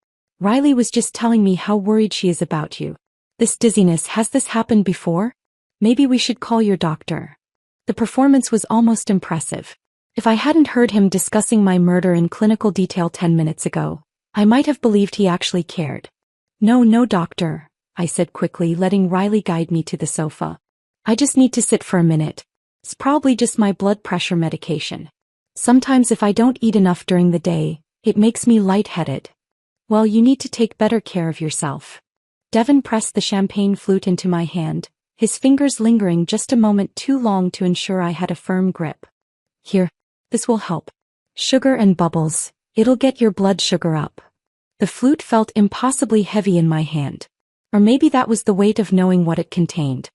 Riley was just telling me how worried she is about you. This dizziness, has this happened before? Maybe we should call your doctor. The performance was almost impressive. If I hadn't heard him discussing my murder in clinical detail 10 minutes ago, I might have believed he actually cared. No, doctor, I said quickly, letting Riley guide me to the sofa. I just need to sit for a minute. It's probably just my blood pressure medication. Sometimes if I don't eat enough during the day, it makes me lightheaded. Well, you need to take better care of yourself. Devin pressed the champagne flute into my hand, his fingers lingering just a moment too long to ensure I had a firm grip. Here, this will help. Sugar and bubbles, it'll get your blood sugar up. The flute felt impossibly heavy in my hand. Or maybe that was the weight of knowing what it contained.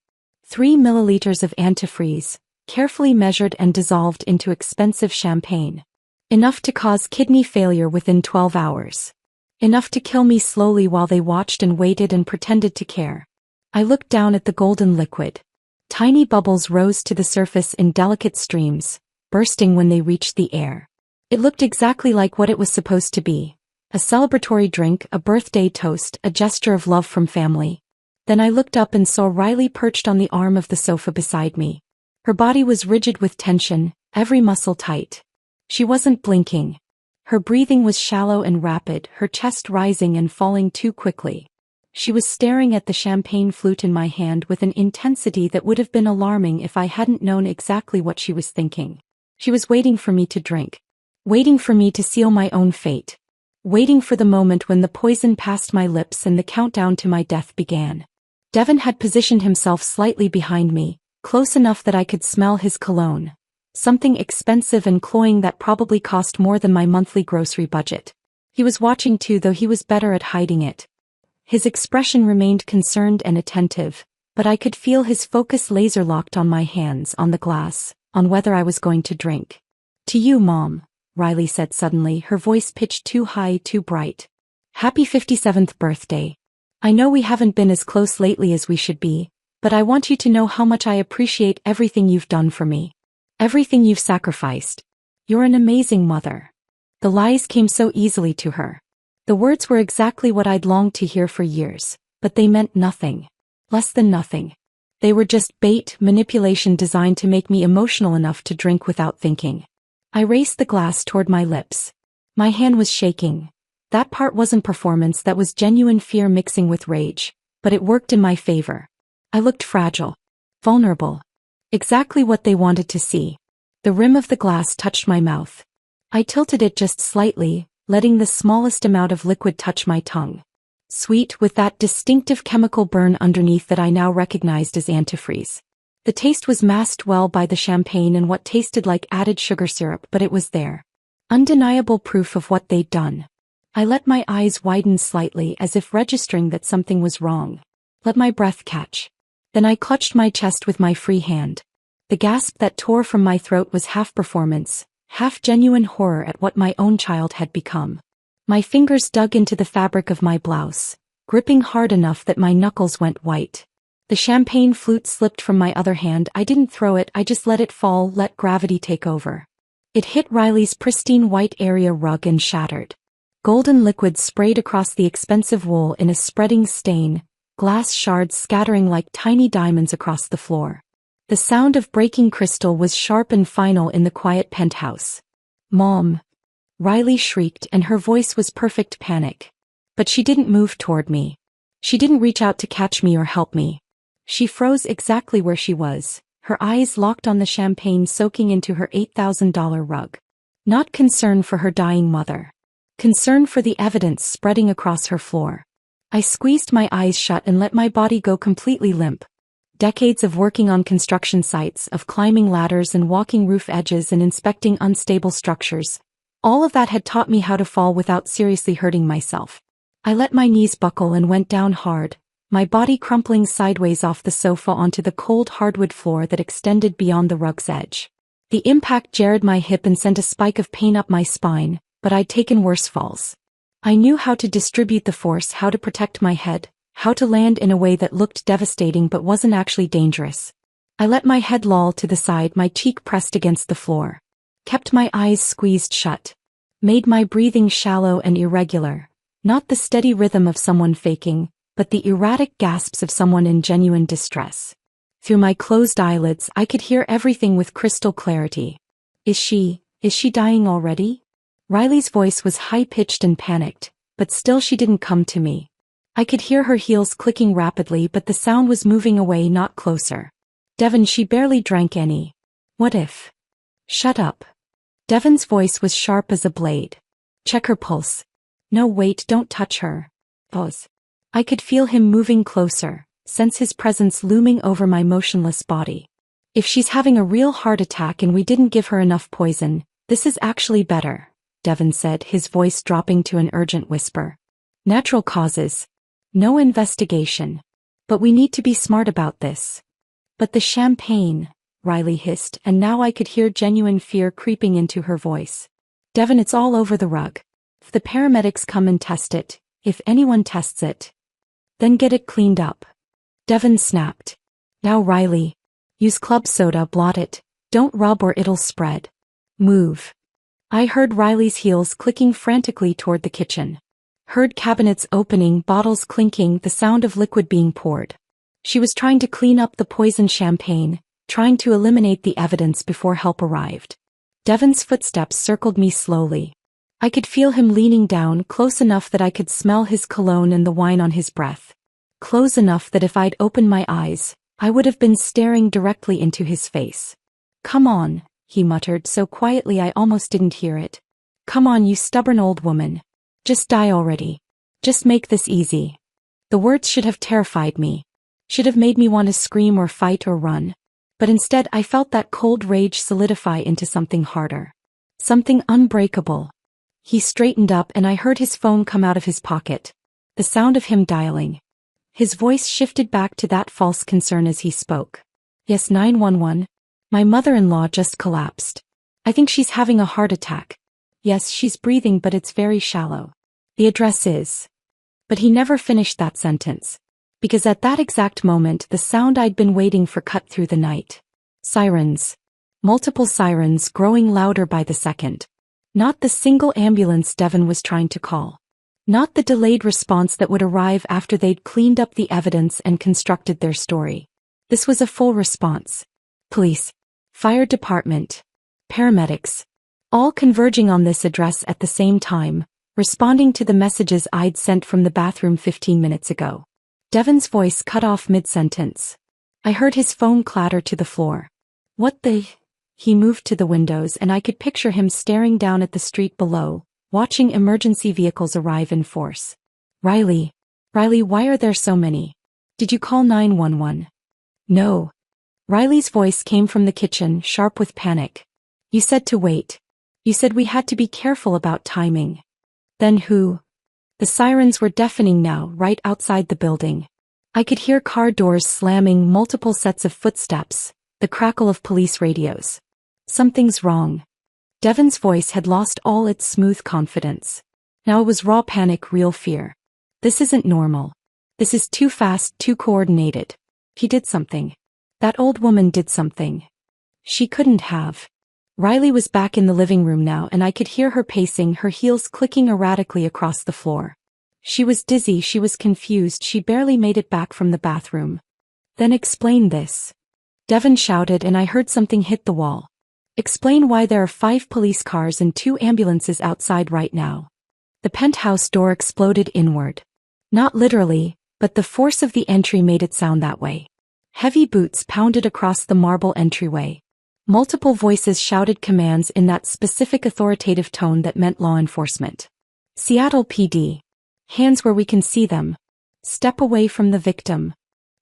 3 milliliters of antifreeze, carefully measured and dissolved into expensive champagne. Enough to cause kidney failure within 12 hours. Enough to kill me slowly while they watched and waited and pretended to care. I looked down at the golden liquid. Tiny bubbles rose to the surface in delicate streams, bursting when they reached the air. It looked exactly like what it was supposed to be. A celebratory drink, a birthday toast, a gesture of love from family. Then I looked up and saw Riley perched on the arm of the sofa beside me. Her body was rigid with tension, every muscle tight. She wasn't blinking. Her breathing was shallow and rapid, her chest rising and falling too quickly. She was staring at the champagne flute in my hand with an intensity that would have been alarming if I hadn't known exactly what she was thinking. She was waiting for me to drink. Waiting for me to seal my own fate. Waiting for the moment when the poison passed my lips and the countdown to my death began. Devin had positioned himself slightly behind me, close enough that I could smell his cologne. Something expensive and cloying that probably cost more than my monthly grocery budget. He was watching too, though he was better at hiding it. His expression remained concerned and attentive, but I could feel his focus laser-locked on my hands, on the glass, on whether I was going to drink. To you, Mom, Riley said suddenly, her voice pitched too high, too bright. Happy 57th birthday. I know we haven't been as close lately as we should be, but I want you to know how much I appreciate everything you've done for me. Everything you've sacrificed. You're an amazing mother. The lies came so easily to her. The words were exactly what I'd longed to hear for years, but they meant nothing. Less than nothing. They were just bait, manipulation designed to make me emotional enough to drink without thinking. I raised the glass toward my lips. My hand was shaking. That part wasn't performance, that was genuine fear mixing with rage, but it worked in my favor. I looked fragile. Vulnerable. Exactly what they wanted to see. The rim of the glass touched my mouth. I tilted it just slightly, letting the smallest amount of liquid touch my tongue. Sweet, with that distinctive chemical burn underneath that I now recognized as antifreeze. The taste was masked well by the champagne and what tasted like added sugar syrup, but it was there. Undeniable proof of what they'd done. I let my eyes widen slightly as if registering that something was wrong. Let my breath catch. Then I clutched my chest with my free hand. The gasp that tore from my throat was half performance, half genuine horror at what my own child had become. My fingers dug into the fabric of my blouse, gripping hard enough that my knuckles went white. The champagne flute slipped from my other hand. I didn't throw it, I just let it fall, let gravity take over. It hit Riley's pristine white area rug and shattered. Golden liquid sprayed across the expensive wool in a spreading stain, glass shards scattering like tiny diamonds across the floor. The sound of breaking crystal was sharp and final in the quiet penthouse. Mom! Riley shrieked, and her voice was perfect panic. But she didn't move toward me. She didn't reach out to catch me or help me. She froze exactly where she was, her eyes locked on the champagne soaking into her $8,000 rug. Not concern for her dying mother. Concern for the evidence spreading across her floor. I squeezed my eyes shut and let my body go completely limp. Decades of working on construction sites, of climbing ladders and walking roof edges and inspecting unstable structures. All of that had taught me how to fall without seriously hurting myself. I let my knees buckle and went down hard, my body crumpling sideways off the sofa onto the cold hardwood floor that extended beyond the rug's edge. The impact jarred my hip and sent a spike of pain up my spine, but I'd taken worse falls. I knew how to distribute the force, how to protect my head, how to land in a way that looked devastating but wasn't actually dangerous. I let my head loll to the side, my cheek pressed against the floor. kept my eyes squeezed shut, made my breathing shallow and irregular, not the steady rhythm of someone faking, but the erratic gasps of someone in genuine distress. Through my closed eyelids I could hear everything with crystal clarity. Is she dying already? Riley's voice was high-pitched and panicked, but still she didn't come to me. I could hear her heels clicking rapidly, but the sound was moving away, not closer. Devon, she barely drank any. What if? Shut up. Devon's voice was sharp as a blade. Check her pulse. No, wait, don't touch her. Pause. I could feel him moving closer, sense his presence looming over my motionless body. If she's having a real heart attack and we didn't give her enough poison, this is actually better, Devon said, his voice dropping to an urgent whisper. Natural causes. No investigation. But we need to be smart about this. But the champagne, Riley hissed, and now I could hear genuine fear creeping into her voice. Devon, it's all over the rug. If the paramedics come and test it, if anyone tests it, then get it cleaned up. Devon snapped. Now Riley. Use club soda, blot it. Don't rub or it'll spread. Move. I heard Riley's heels clicking frantically toward the kitchen. Heard cabinets opening, bottles clinking, the sound of liquid being poured. She was trying to clean up the poisoned champagne, trying to eliminate the evidence before help arrived. Devon's footsteps circled me slowly. I could feel him leaning down, close enough that I could smell his cologne and the wine on his breath. Close enough that if I'd opened my eyes, I would have been staring directly into his face. Come on, he muttered so quietly I almost didn't hear it. Come on, you stubborn old woman. Just die already. Just make this easy. The words should have terrified me. Should have made me want to scream or fight or run. But instead I felt that cold rage solidify into something harder. Something unbreakable. He straightened up and I heard his phone come out of his pocket. The sound of him dialing. His voice shifted back to that false concern as he spoke. Yes, 911. My mother-in-law just collapsed. I think she's having a heart attack. Yes, she's breathing but it's very shallow. The address is. But he never finished that sentence. Because at that exact moment the sound I'd been waiting for cut through the night. Sirens. Multiple sirens growing louder by the second. Not the single ambulance Devon was trying to call. Not the delayed response that would arrive after they'd cleaned up the evidence and constructed their story. This was a full response. Police. Fire department. Paramedics. All converging on this address at the same time, responding to the messages I'd sent from the bathroom 15 minutes ago. Devon's voice cut off mid-sentence. I heard his phone clatter to the floor. What the? He moved to the windows and I could picture him staring down at the street below, watching emergency vehicles arrive in force. Riley, why are there so many? Did you call 911? No. Riley's voice came from the kitchen, sharp with panic. You said to wait. You said we had to be careful about timing. Then who? The sirens were deafening now, right outside the building. I could hear car doors slamming, multiple sets of footsteps, the crackle of police radios. Something's wrong. Devon's voice had lost all its smooth confidence. Now it was raw panic, real fear. This isn't normal. This is too fast, too coordinated. He did something. That old woman did something. She couldn't have. Riley was back in the living room now and I could hear her pacing, her heels clicking erratically across the floor. She was dizzy, she was confused, she barely made it back from the bathroom. Then explain this. Devon shouted and I heard something hit the wall. Explain why there are 5 police cars and 2 ambulances outside right now. The penthouse door exploded inward. Not literally, but the force of the entry made it sound that way. Heavy boots pounded across the marble entryway. Multiple voices shouted commands in that specific authoritative tone that meant law enforcement. Seattle PD. Hands where we can see them. Step away from the victim.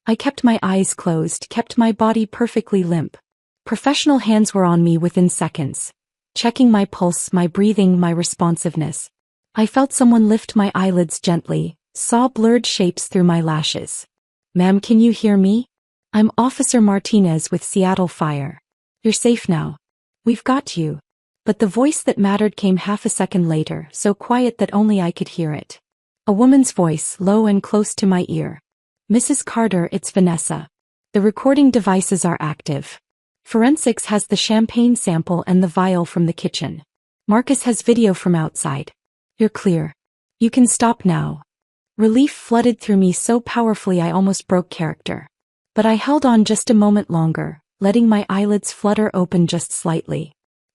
I kept my eyes closed, kept my body perfectly limp. Professional hands were on me within seconds, checking my pulse, my breathing, my responsiveness. I felt someone lift my eyelids gently, saw blurred shapes through my lashes. Ma'am, can you hear me? I'm Officer Martinez with Seattle Fire. You're safe now. We've got you. But the voice that mattered came half a second later, so quiet that only I could hear it. A woman's voice, low and close to my ear. Mrs. Carter, it's Vanessa. The recording devices are active. Forensics has the champagne sample and the vial from the kitchen. Marcus has video from outside. You're clear. You can stop now. Relief flooded through me so powerfully I almost broke character. But I held on just a moment longer, letting my eyelids flutter open just slightly.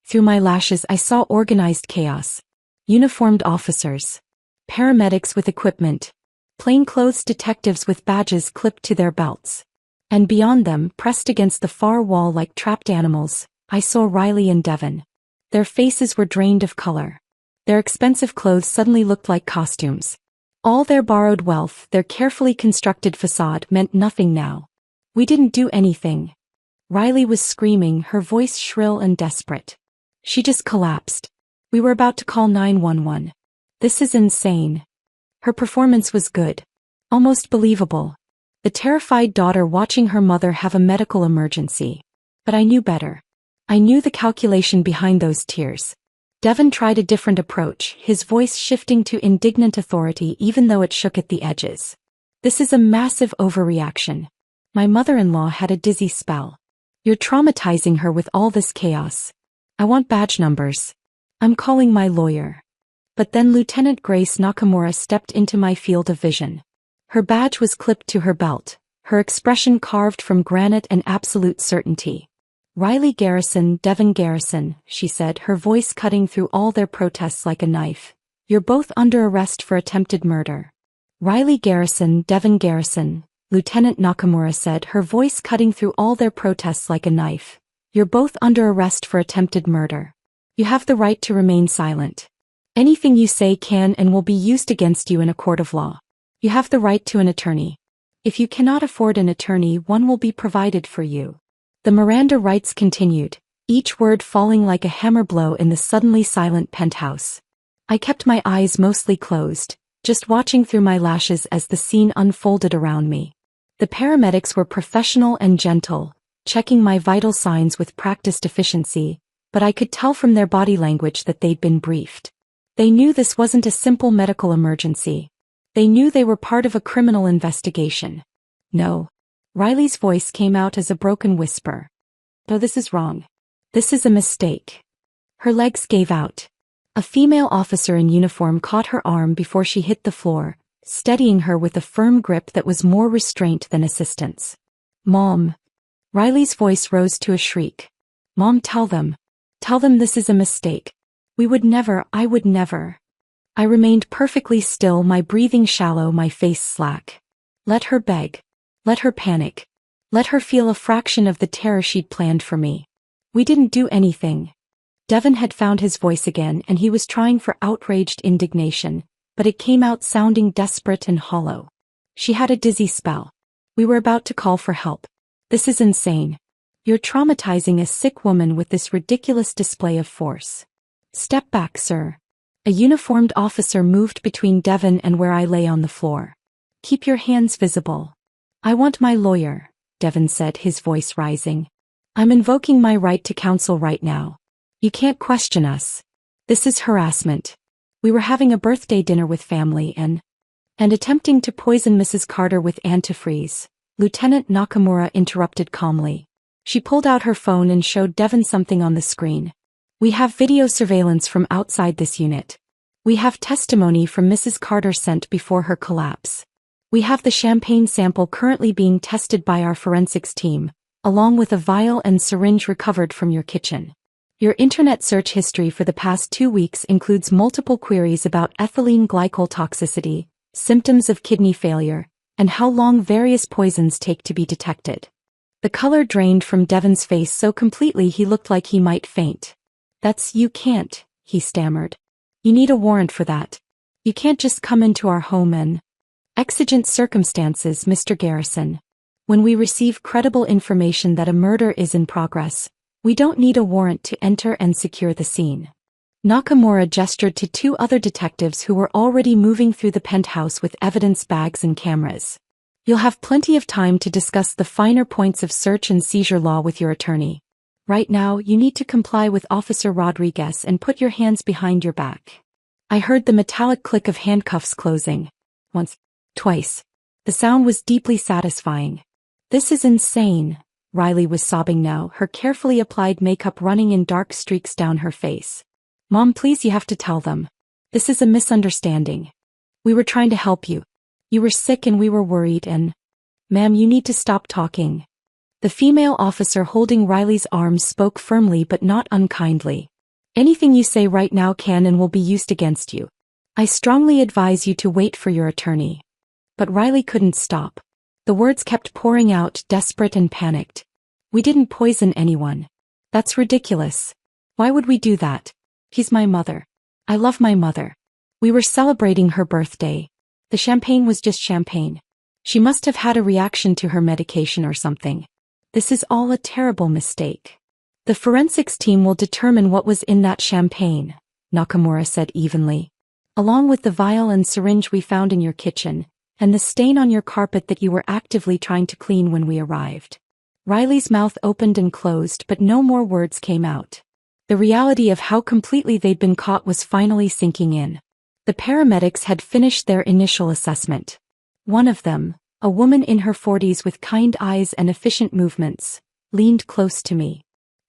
Through my lashes I saw organized chaos. Uniformed officers. Paramedics with equipment. Plainclothes detectives with badges clipped to their belts. And beyond them, pressed against the far wall like trapped animals, I saw Riley and Devon. Their faces were drained of color. Their expensive clothes suddenly looked like costumes. All their borrowed wealth, their carefully constructed facade meant nothing now. We didn't do anything. Riley was screaming, her voice shrill and desperate. She just collapsed. We were about to call 911. This is insane. Her performance was good. Almost believable. The terrified daughter watching her mother have a medical emergency. But I knew better. I knew the calculation behind those tears. Devon tried a different approach, his voice shifting to indignant authority even though it shook at the edges. This is a massive overreaction. My mother-in-law had a dizzy spell. You're traumatizing her with all this chaos. I want badge numbers. I'm calling my lawyer. But then Lieutenant Grace Nakamura stepped into my field of vision. Her badge was clipped to her belt, her expression carved from granite and absolute certainty. Riley Garrison, Devon Garrison, she said, her voice cutting through all their protests like a knife. You're both under arrest for attempted murder. Riley Garrison, Devon Garrison, Lieutenant Nakamura said, her voice cutting through all their protests like a knife. You're both under arrest for attempted murder. You have the right to remain silent. Anything you say can and will be used against you in a court of law. You have the right to an attorney. If you cannot afford an attorney, one will be provided for you. The Miranda rights continued, each word falling like a hammer blow in the suddenly silent penthouse. I kept my eyes mostly closed, just watching through my lashes as the scene unfolded around me. The paramedics were professional and gentle, checking my vital signs with practiced efficiency, but I could tell from their body language that they'd been briefed. They knew this wasn't a simple medical emergency. They knew they were part of a criminal investigation. No. Riley's voice came out as a broken whisper. No, this is wrong. This is a mistake. Her legs gave out. A female officer in uniform caught her arm before she hit the floor, steadying her with a firm grip that was more restraint than assistance. Mom. Riley's voice rose to a shriek. Mom, tell them. Tell them this is a mistake. We would never, I would never. I remained perfectly still, my breathing shallow, my face slack. Let her beg. Let her panic. Let her feel a fraction of the terror she'd planned for me. We didn't do anything. Devon had found his voice again and he was trying for outraged indignation, but it came out sounding desperate and hollow. She had a dizzy spell. We were about to call for help. This is insane. You're traumatizing a sick woman with this ridiculous display of force. Step back, sir. A uniformed officer moved between Devon and where I lay on the floor. Keep your hands visible. I want my lawyer, Devon said, his voice rising. I'm invoking my right to counsel right now. You can't question us. This is harassment. We were having a birthday dinner with family and attempting to poison Mrs. Carter with antifreeze. Lieutenant Nakamura interrupted calmly. She pulled out her phone and showed Devon something on the screen. We have video surveillance from outside this unit. We have testimony from Mrs. Carter sent before her collapse. We have the champagne sample currently being tested by our forensics team, along with a vial and syringe recovered from your kitchen. Your internet search history for the past 2 weeks includes multiple queries about ethylene glycol toxicity, symptoms of kidney failure, and how long various poisons take to be detected. The color drained from Devon's face so completely he looked like he might faint. You can't, he stammered. You need a warrant for that. You can't just come into our home and... Exigent circumstances, Mr. Garrison. When we receive credible information that a murder is in progress, we don't need a warrant to enter and secure the scene. Nakamura gestured to 2 other detectives who were already moving through the penthouse with evidence bags and cameras. You'll have plenty of time to discuss the finer points of search and seizure law with your attorney. Right now, you need to comply with Officer Rodriguez and put your hands behind your back. I heard the metallic click of handcuffs closing. Once, twice. The sound was deeply satisfying. This is insane, Riley was sobbing now, her carefully applied makeup running in dark streaks down her face. Mom, please, you have to tell them. This is a misunderstanding. We were trying to help you. You were sick and we were worried and… Ma'am, you need to stop talking. The female officer holding Riley's arms spoke firmly but not unkindly. Anything you say right now can and will be used against you. I strongly advise you to wait for your attorney. But Riley couldn't stop. The words kept pouring out, desperate and panicked. We didn't poison anyone. That's ridiculous. Why would we do that? He's my mother. I love my mother. We were celebrating her birthday. The champagne was just champagne. She must have had a reaction to her medication or something. This is all a terrible mistake. The forensics team will determine what was in that champagne, Nakamura said evenly. Along with the vial and syringe we found in your kitchen, and the stain on your carpet that you were actively trying to clean when we arrived. Riley's mouth opened and closed, but no more words came out. The reality of how completely they'd been caught was finally sinking in. The paramedics had finished their initial assessment. One of them, a woman in her 40s with kind eyes and efficient movements, leaned close to me.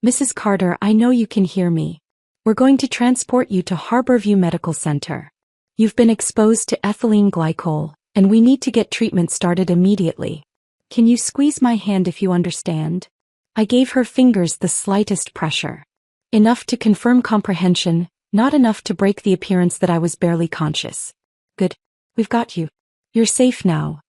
Mrs. Carter, I know you can hear me. We're going to transport you to Harborview Medical Center. You've been exposed to ethylene glycol, and we need to get treatment started immediately. Can you squeeze my hand if you understand? I gave her fingers the slightest pressure. Enough to confirm comprehension, not enough to break the appearance that I was barely conscious. Good. We've got you. You're safe now.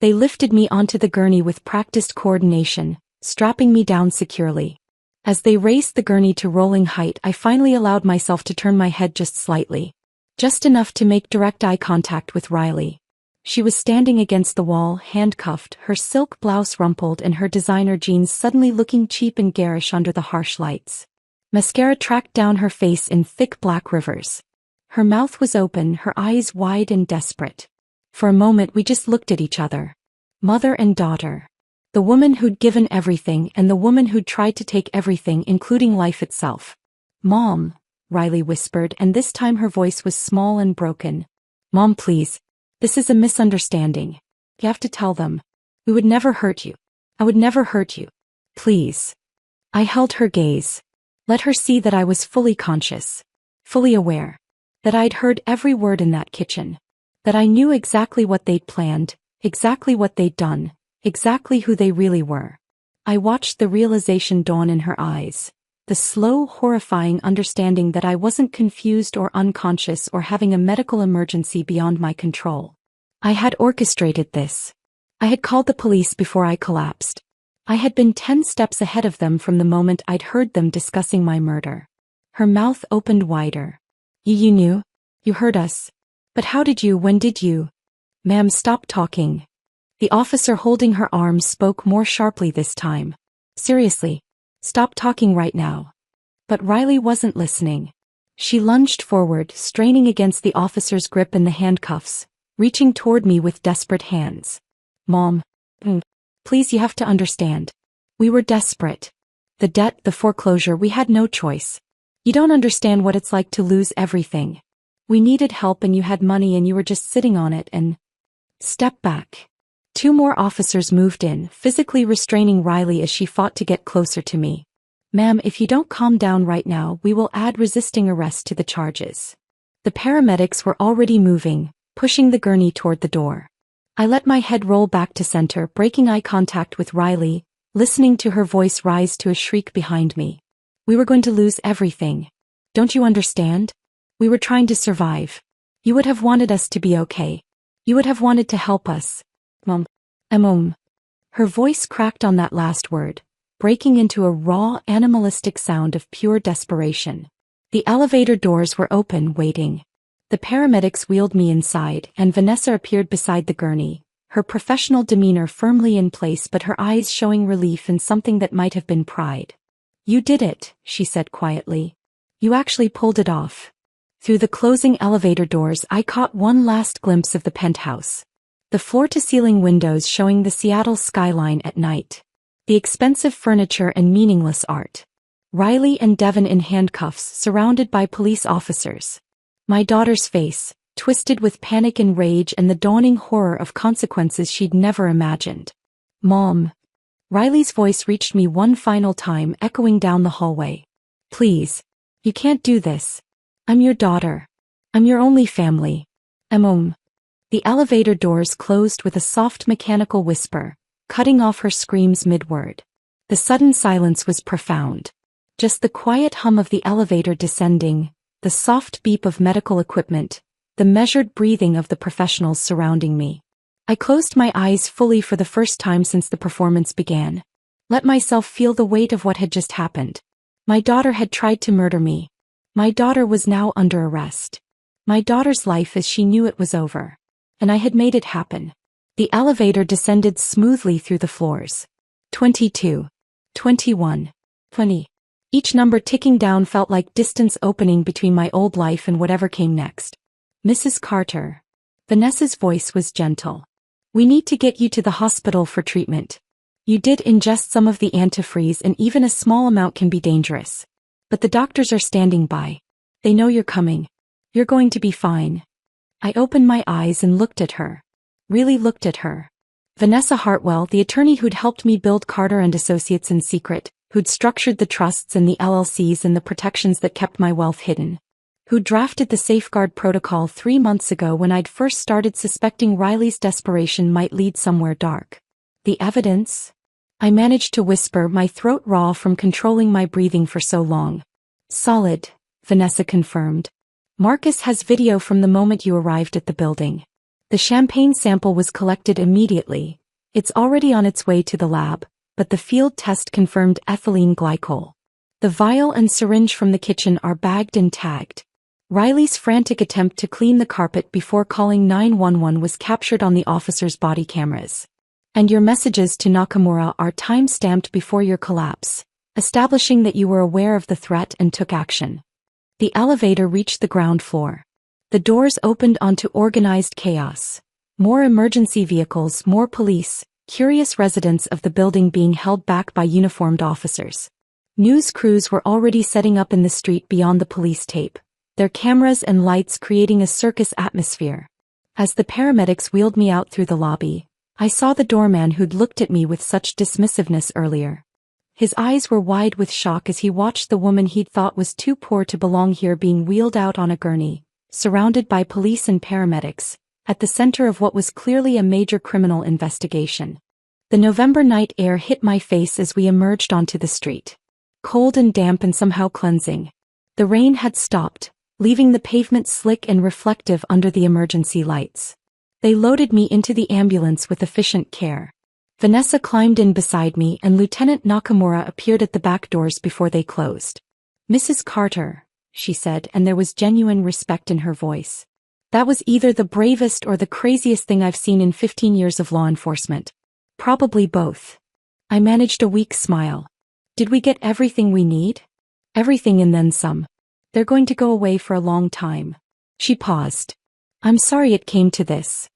They lifted me onto the gurney with practiced coordination, strapping me down securely. As they raised the gurney to rolling height, I finally allowed myself to turn my head just slightly. Just enough to make direct eye contact with Riley. She was standing against the wall, handcuffed, her silk blouse rumpled and her designer jeans suddenly looking cheap and garish under the harsh lights. Mascara tracked down her face in thick black rivers. Her mouth was open, her eyes wide and desperate. For a moment we just looked at each other. Mother and daughter. The woman who'd given everything and the woman who'd tried to take everything, including life itself. Mom, Riley whispered, and this time her voice was small and broken. Mom, please. This is a misunderstanding. You have to tell them. We would never hurt you. I would never hurt you. Please. I held her gaze. Let her see that I was fully conscious. Fully aware. That I'd heard every word in that kitchen. That I knew exactly what they'd planned, exactly what they'd done, exactly who they really were. I watched the realization dawn in her eyes, the slow, horrifying understanding that I wasn't confused or unconscious or having a medical emergency beyond my control. I had orchestrated this. I had called the police before I collapsed. I had been 10 steps ahead of them from the moment I'd heard them discussing my murder. Her mouth opened wider. You knew? You heard us? But how did you, when did you? Ma'am, stop talking. The officer holding her arms spoke more sharply this time. Seriously. Stop talking right now. But Riley wasn't listening. She lunged forward, straining against the officer's grip and the handcuffs, reaching toward me with desperate hands. Mom. Please, you have to understand. We were desperate. The debt, the foreclosure, we had no choice. You don't understand what it's like to lose everything. We needed help and you had money and you were just sitting on it and… Step back. 2 more officers moved in, physically restraining Riley as she fought to get closer to me. Ma'am, if you don't calm down right now, we will add resisting arrest to the charges. The paramedics were already moving, pushing the gurney toward the door. I let my head roll back to center, breaking eye contact with Riley, listening to her voice rise to a shriek behind me. We were going to lose everything. Don't you understand? We were trying to survive. You would have wanted us to be okay. You would have wanted to help us. Mom. Her voice cracked on that last word, breaking into a raw, animalistic sound of pure desperation. The elevator doors were open, waiting. The paramedics wheeled me inside, and Vanessa appeared beside the gurney, her professional demeanor firmly in place but her eyes showing relief and something that might have been pride. You did it, she said quietly. You actually pulled it off. Through the closing elevator doors I caught one last glimpse of the penthouse. The floor-to-ceiling windows showing the Seattle skyline at night. The expensive furniture and meaningless art. Riley and Devon in handcuffs, surrounded by police officers. My daughter's face, twisted with panic and rage and the dawning horror of consequences she'd never imagined. Mom. Riley's voice reached me one final time, echoing down the hallway. Please. You can't do this. I'm your daughter. I'm your only family. The elevator doors closed with a soft mechanical whisper, cutting off her screams mid-word. The sudden silence was profound. Just the quiet hum of the elevator descending, the soft beep of medical equipment, the measured breathing of the professionals surrounding me. I closed my eyes fully for the first time since the performance began. Let myself feel the weight of what had just happened. My daughter had tried to murder me. My daughter was now under arrest. My daughter's life as she knew it was over. And I had made it happen. The elevator descended smoothly through the floors. 22. 21. 20. Each number ticking down felt like distance opening between my old life and whatever came next. Mrs. Carter. Vanessa's voice was gentle. We need to get you to the hospital for treatment. You did ingest some of the antifreeze and even a small amount can be dangerous. But the doctors are standing by. They know you're coming. You're going to be fine. I opened my eyes and looked at her. Really looked at her. Vanessa Hartwell, the attorney who'd helped me build Carter and Associates in secret, who'd structured the trusts and the LLCs and the protections that kept my wealth hidden. Who drafted the safeguard protocol 3 months ago when I'd first started suspecting Riley's desperation might lead somewhere dark. The evidence? I managed to whisper, my throat raw from controlling my breathing for so long. Solid, Vanessa confirmed. Marcus has video from the moment you arrived at the building. The champagne sample was collected immediately. It's already on its way to the lab, but the field test confirmed ethylene glycol. The vial and syringe from the kitchen are bagged and tagged. Riley's frantic attempt to clean the carpet before calling 911 was captured on the officer's body cameras. And your messages to Nakamura are time-stamped before your collapse, establishing that you were aware of the threat and took action. The elevator reached the ground floor. The doors opened onto organized chaos. More emergency vehicles, more police, curious residents of the building being held back by uniformed officers. News crews were already setting up in the street beyond the police tape, their cameras and lights creating a circus atmosphere. As the paramedics wheeled me out through the lobby, I saw the doorman who'd looked at me with such dismissiveness earlier. His eyes were wide with shock as he watched the woman he'd thought was too poor to belong here being wheeled out on a gurney, surrounded by police and paramedics, at the center of what was clearly a major criminal investigation. The November night air hit my face as we emerged onto the street. Cold and damp and somehow cleansing. The rain had stopped, leaving the pavement slick and reflective under the emergency lights. They loaded me into the ambulance with efficient care. Vanessa climbed in beside me and Lieutenant Nakamura appeared at the back doors before they closed. Mrs. Carter, she said, and there was genuine respect in her voice. That was either the bravest or the craziest thing I've seen in 15 years of law enforcement. Probably both. I managed a weak smile. Did we get everything we need? Everything and then some. They're going to go away for a long time. She paused. I'm sorry it came to this.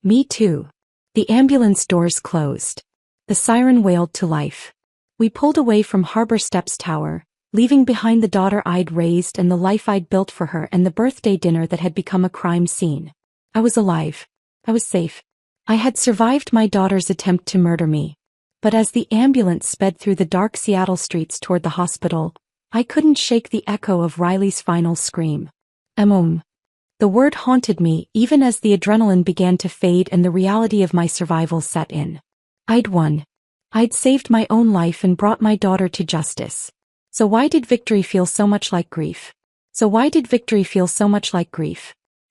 Me too. The ambulance doors closed. The siren wailed to life. We pulled away from Harbor Steps Tower, leaving behind the daughter I'd raised and the life I'd built for her and the birthday dinner that had become a crime scene. I was alive. I was safe. I had survived my daughter's attempt to murder me. But as the ambulance sped through the dark Seattle streets toward the hospital, I couldn't shake the echo of Riley's final scream. The word haunted me even as the adrenaline began to fade and the reality of my survival set in. I'd won. I'd saved my own life and brought my daughter to justice. So why did victory feel so much like grief?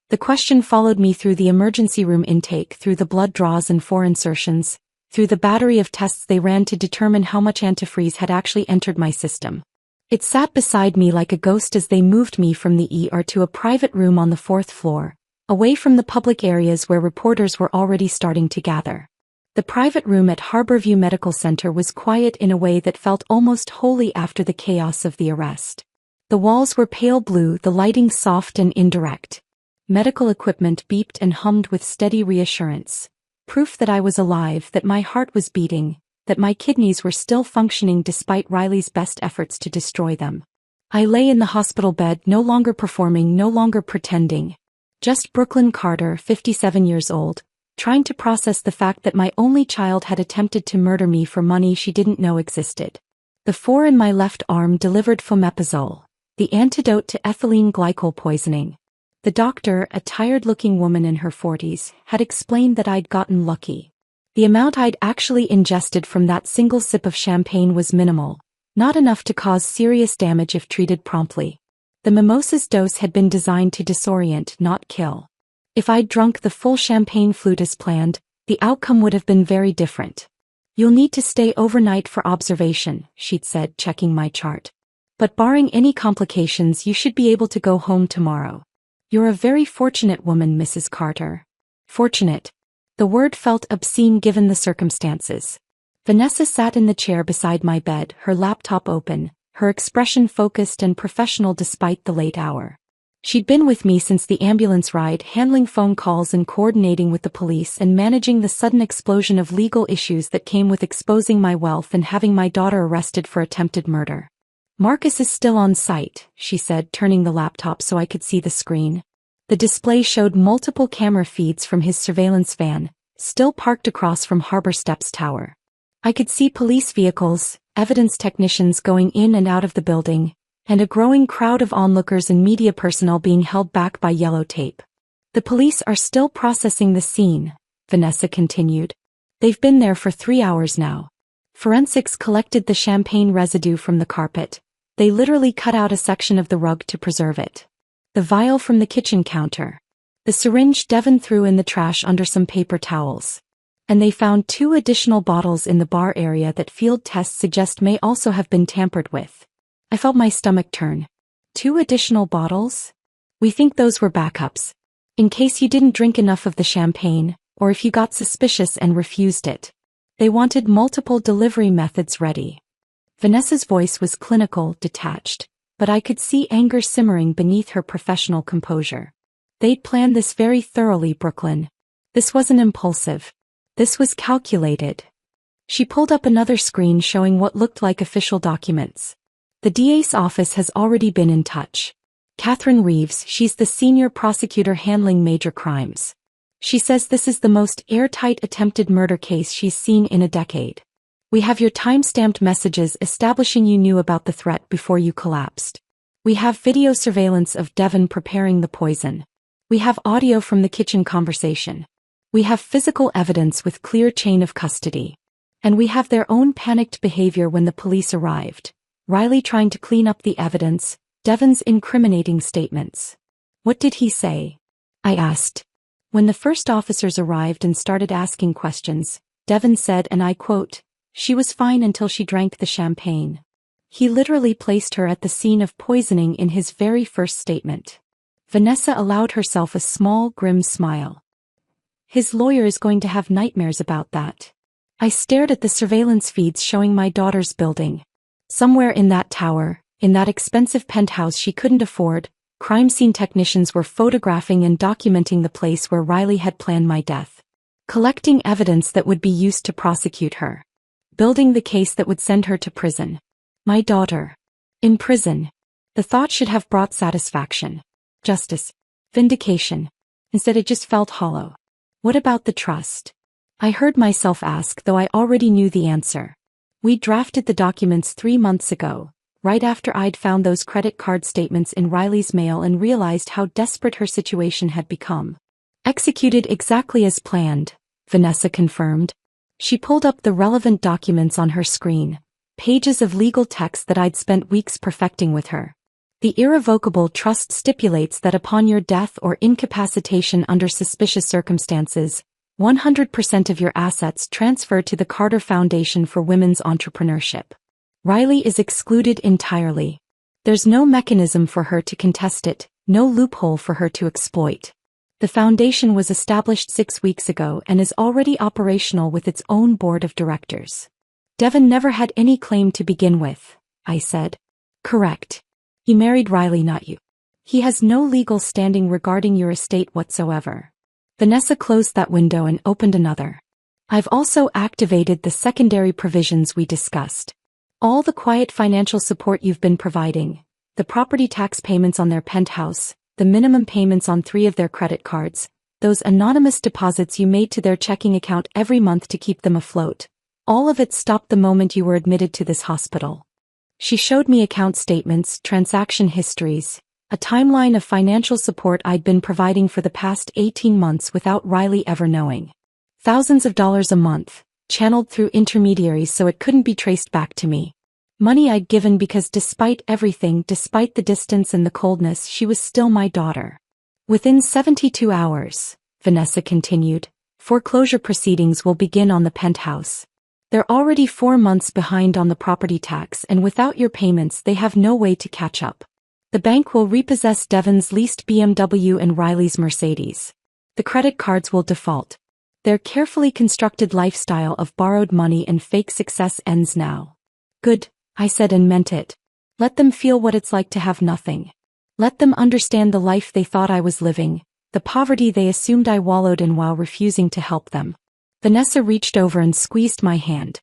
The question followed me through the emergency room intake, through the blood draws and 4 insertions, through the battery of tests they ran to determine how much antifreeze had actually entered my system. It sat beside me like a ghost as they moved me from the ER to a private room on the 4th floor, away from the public areas where reporters were already starting to gather. The private room at Harborview Medical Center was quiet in a way that felt almost holy after the chaos of the arrest. The walls were pale blue, the lighting soft and indirect. Medical equipment beeped and hummed with steady reassurance. Proof that I was alive, that my heart was beating, that my kidneys were still functioning despite Riley's best efforts to destroy them. I lay in the hospital bed, no longer performing, no longer pretending. Just Brooklyn Carter, 57 years old, trying to process the fact that my only child had attempted to murder me for money she didn't know existed. The 4 in my left arm delivered fomepizole, the antidote to ethylene glycol poisoning. The doctor, a tired-looking woman in her 40s, had explained that I'd gotten lucky. The amount I'd actually ingested from that single sip of champagne was minimal, not enough to cause serious damage if treated promptly. The mimosa's dose had been designed to disorient, not kill. If I'd drunk the full champagne flute as planned, the outcome would have been very different. "You'll need to stay overnight for observation," she'd said, checking my chart. "But barring any complications, you should be able to go home tomorrow. You're a very fortunate woman, Mrs. Carter." Fortunate. The word felt obscene given the circumstances. Vanessa sat in the chair beside my bed, her laptop open, her expression focused and professional despite the late hour. She'd been with me since the ambulance ride, handling phone calls and coordinating with the police and managing the sudden explosion of legal issues that came with exposing my wealth and having my daughter arrested for attempted murder. "Marcus is still on site," she said, turning the laptop so I could see the screen. The display showed multiple camera feeds from his surveillance van, still parked across from Harbor Steps Tower. I could see police vehicles, evidence technicians going in and out of the building, and a growing crowd of onlookers and media personnel being held back by yellow tape. "The police are still processing the scene," Vanessa continued. "They've been there for 3 hours now. Forensics collected the champagne residue from the carpet. They literally cut out a section of the rug to preserve it. The vial from the kitchen counter. The syringe Devon threw in the trash under some paper towels. And they found 2 additional bottles in the bar area that field tests suggest may also have been tampered with." I felt my stomach turn. 2 additional bottles? "We think those were backups. In case you didn't drink enough of the champagne, or if you got suspicious and refused it. They wanted multiple delivery methods ready." Vanessa's voice was clinical, detached, but I could see anger simmering beneath her professional composure. "They'd planned this very thoroughly, Brooklyn. This wasn't impulsive. This was calculated." She pulled up another screen showing what looked like official documents. "The DA's office has already been in touch. Catherine Reeves, she's the senior prosecutor handling major crimes. She says this is the most airtight attempted murder case she's seen in a decade. We have your time-stamped messages establishing you knew about the threat before you collapsed. We have video surveillance of Devon preparing the poison. We have audio from the kitchen conversation. We have physical evidence with clear chain of custody. And we have their own panicked behavior when the police arrived. Riley trying to clean up the evidence, Devon's incriminating statements." "What did he say?" I asked. "When the first officers arrived and started asking questions, Devon said, and I quote, 'She was fine until she drank the champagne.' He literally placed her at the scene of poisoning in his very first statement." Vanessa allowed herself a small, grim smile. "His lawyer is going to have nightmares about that." I stared at the surveillance feeds showing my daughter's building. Somewhere in that tower, in that expensive penthouse she couldn't afford, crime scene technicians were photographing and documenting the place where Riley had planned my death. Collecting evidence that would be used to prosecute her. Building the case that would send her to prison. My daughter. In prison. The thought should have brought satisfaction. Justice. Vindication. Instead it just felt hollow. What about the trust? I heard myself ask, though I already knew the answer. We drafted the documents 3 months ago, right after I'd found those credit card statements in Riley's mail and realized how desperate her situation had become. Executed exactly as planned, Vanessa confirmed. She pulled up the relevant documents on her screen, pages of legal text that I'd spent weeks perfecting with her. The irrevocable trust stipulates that upon your death or incapacitation under suspicious circumstances, 100% of your assets transfer to the Carter Foundation for Women's Entrepreneurship. Riley is excluded entirely. There's no mechanism for her to contest it, no loophole for her to exploit. The foundation was established 6 weeks ago and is already operational with its own board of directors. Devon never had any claim to begin with, I said. Correct. He married Riley, not you. He has no legal standing regarding your estate whatsoever. Vanessa closed that window and opened another. I've also activated the secondary provisions we discussed. All the quiet financial support you've been providing, the property tax payments on their penthouse, the minimum payments on 3 of their credit cards, Those anonymous deposits you made to their checking account every month to keep them afloat. All of it stopped the moment you were admitted to this hospital. She showed me account statements, transaction histories, a timeline of financial support I'd been providing for the past 18 months without Riley ever knowing. Thousands of dollars a month, channeled through intermediaries so it couldn't be traced back to me. Money I'd given because despite everything, despite the distance and the coldness, she was still my daughter. Within 72 hours, Vanessa continued, foreclosure proceedings will begin on the penthouse. They're already 4 months behind on the property tax, and without your payments they have no way to catch up. The bank will repossess Devon's leased BMW and Riley's Mercedes. The credit cards will default. Their carefully constructed lifestyle of borrowed money and fake success ends now. Good, I said and meant it. Let them feel what it's like to have nothing. Let them understand the life they thought I was living, the poverty they assumed I wallowed in while refusing to help them. Vanessa reached over and squeezed my hand.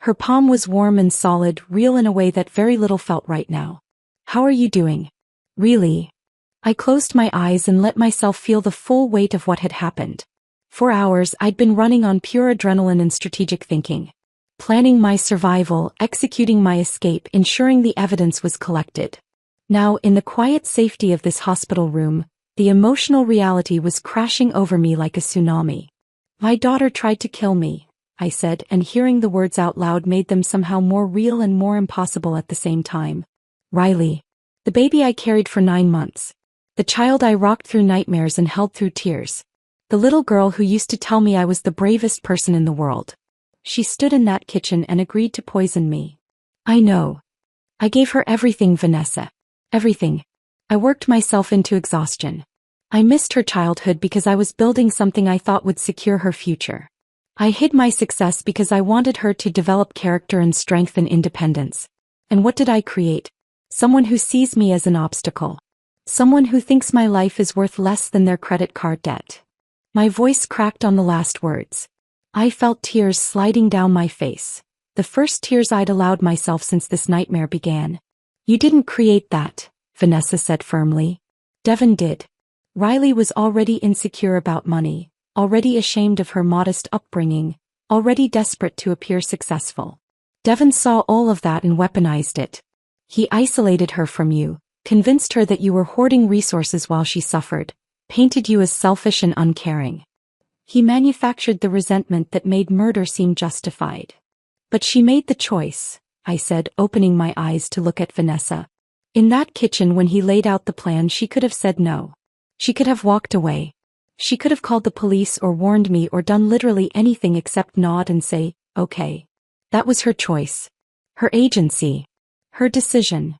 Her palm was warm and solid, real in a way that very little felt right now. How are you doing? Really? I closed my eyes and let myself feel the full weight of what had happened. For hours I'd been running on pure adrenaline and strategic thinking. Planning my survival, executing my escape, ensuring the evidence was collected. Now, in the quiet safety of this hospital room, the emotional reality was crashing over me like a tsunami. My daughter tried to kill me, I said, and hearing the words out loud made them somehow more real and more impossible at the same time. Riley. The baby I carried for 9 months. The child I rocked through nightmares and held through tears. The little girl who used to tell me I was the bravest person in the world. She stood in that kitchen and agreed to poison me. I know. I gave her everything, Vanessa. Everything. I worked myself into exhaustion. I missed her childhood because I was building something I thought would secure her future. I hid my success because I wanted her to develop character and strength and independence. And what did I create? Someone who sees me as an obstacle. Someone who thinks my life is worth less than their credit card debt. My voice cracked on the last words. I felt tears sliding down my face. The first tears I'd allowed myself since this nightmare began. You didn't create that, Vanessa said firmly. Devon did. Riley was already insecure about money, already ashamed of her modest upbringing, already desperate to appear successful. Devon saw all of that and weaponized it. He isolated her from you, convinced her that you were hoarding resources while she suffered, painted you as selfish and uncaring. He manufactured the resentment that made murder seem justified. But she made the choice, I said, opening my eyes to look at Vanessa. In that kitchen when he laid out the plan, she could have said no. She could have walked away. She could have called the police or warned me or done literally anything except nod and say, okay. That was her choice. Her agency. Her decision.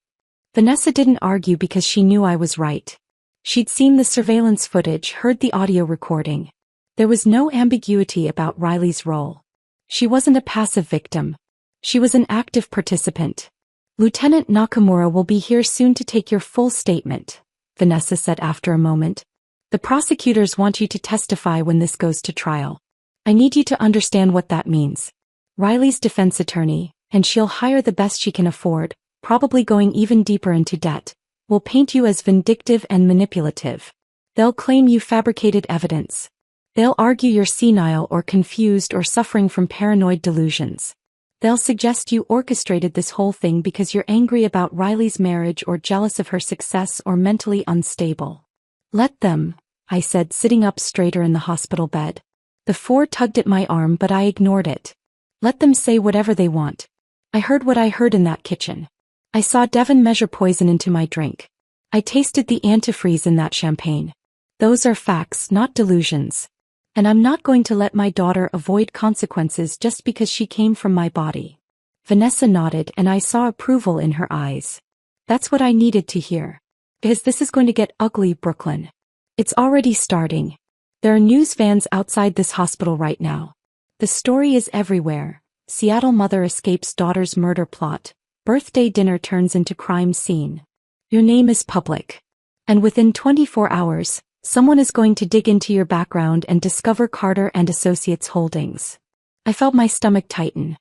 Vanessa didn't argue because she knew I was right. She'd seen the surveillance footage, heard the audio recording. There was no ambiguity about Riley's role. She wasn't a passive victim. She was an active participant. Lieutenant Nakamura will be here soon to take your full statement, Vanessa said after a moment. The prosecutors want you to testify when this goes to trial. I need you to understand what that means. Riley's defense attorney, and she'll hire the best she can afford, probably going even deeper into debt, will paint you as vindictive and manipulative. They'll claim you fabricated evidence. They'll argue you're senile or confused or suffering from paranoid delusions. They'll suggest you orchestrated this whole thing because you're angry about Riley's marriage or jealous of her success or mentally unstable. Let them, I said, sitting up straighter in the hospital bed. The four tugged at my arm, but I ignored it. Let them say whatever they want. I heard what I heard in that kitchen. I saw Devon measure poison into my drink. I tasted the antifreeze in that champagne. Those are facts, not delusions. And I'm not going to let my daughter avoid consequences just because she came from my body. Vanessa nodded and I saw approval in her eyes. That's what I needed to hear. Because this is going to get ugly, Brooklyn. It's already starting. There are news vans outside this hospital right now. The story is everywhere. Seattle mother escapes daughter's murder plot. Birthday dinner turns into crime scene. Your name is public. And within 24 hours, someone is going to dig into your background and discover Carter and Associates Holdings. I felt my stomach tighten.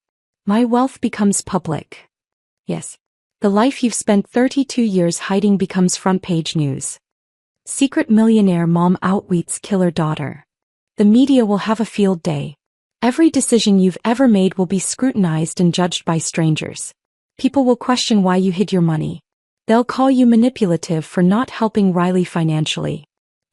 My wealth becomes public. Yes. The life you've spent 32 years hiding becomes front-page news. Secret millionaire mom outwits killer daughter. The media will have a field day. Every decision you've ever made will be scrutinized and judged by strangers. People will question why you hid your money. They'll call you manipulative for not helping Riley financially.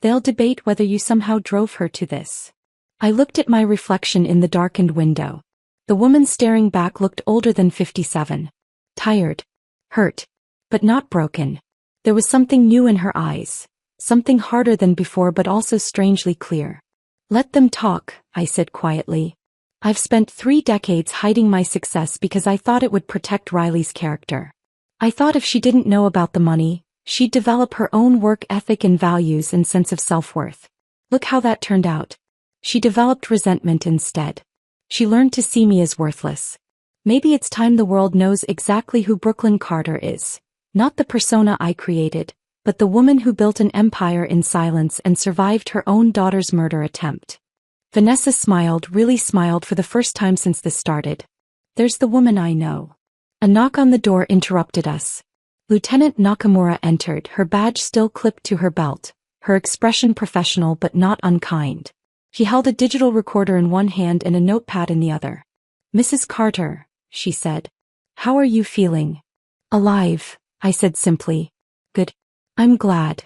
They'll debate whether you somehow drove her to this. I looked at my reflection in the darkened window. The woman staring back looked older than 57. Tired. Hurt. But not broken. There was something new in her eyes. Something harder than before but also strangely clear. Let them talk, I said quietly. I've spent 3 decades hiding my success because I thought it would protect Riley's character. I thought if she didn't know about the money, she'd develop her own work ethic and values and sense of self-worth. Look how that turned out. She developed resentment instead. She learned to see me as worthless. Maybe it's time the world knows exactly who Brooklyn Carter is. Not the persona I created, but the woman who built an empire in silence and survived her own daughter's murder attempt. Vanessa smiled, really smiled for the first time since this started. There's the woman I know. A knock on the door interrupted us. Lieutenant Nakamura entered, her badge still clipped to her belt, her expression professional but not unkind. She held a digital recorder in one hand and a notepad in the other. Mrs. Carter, she said. How are you feeling? Alive, I said simply. Good. I'm glad.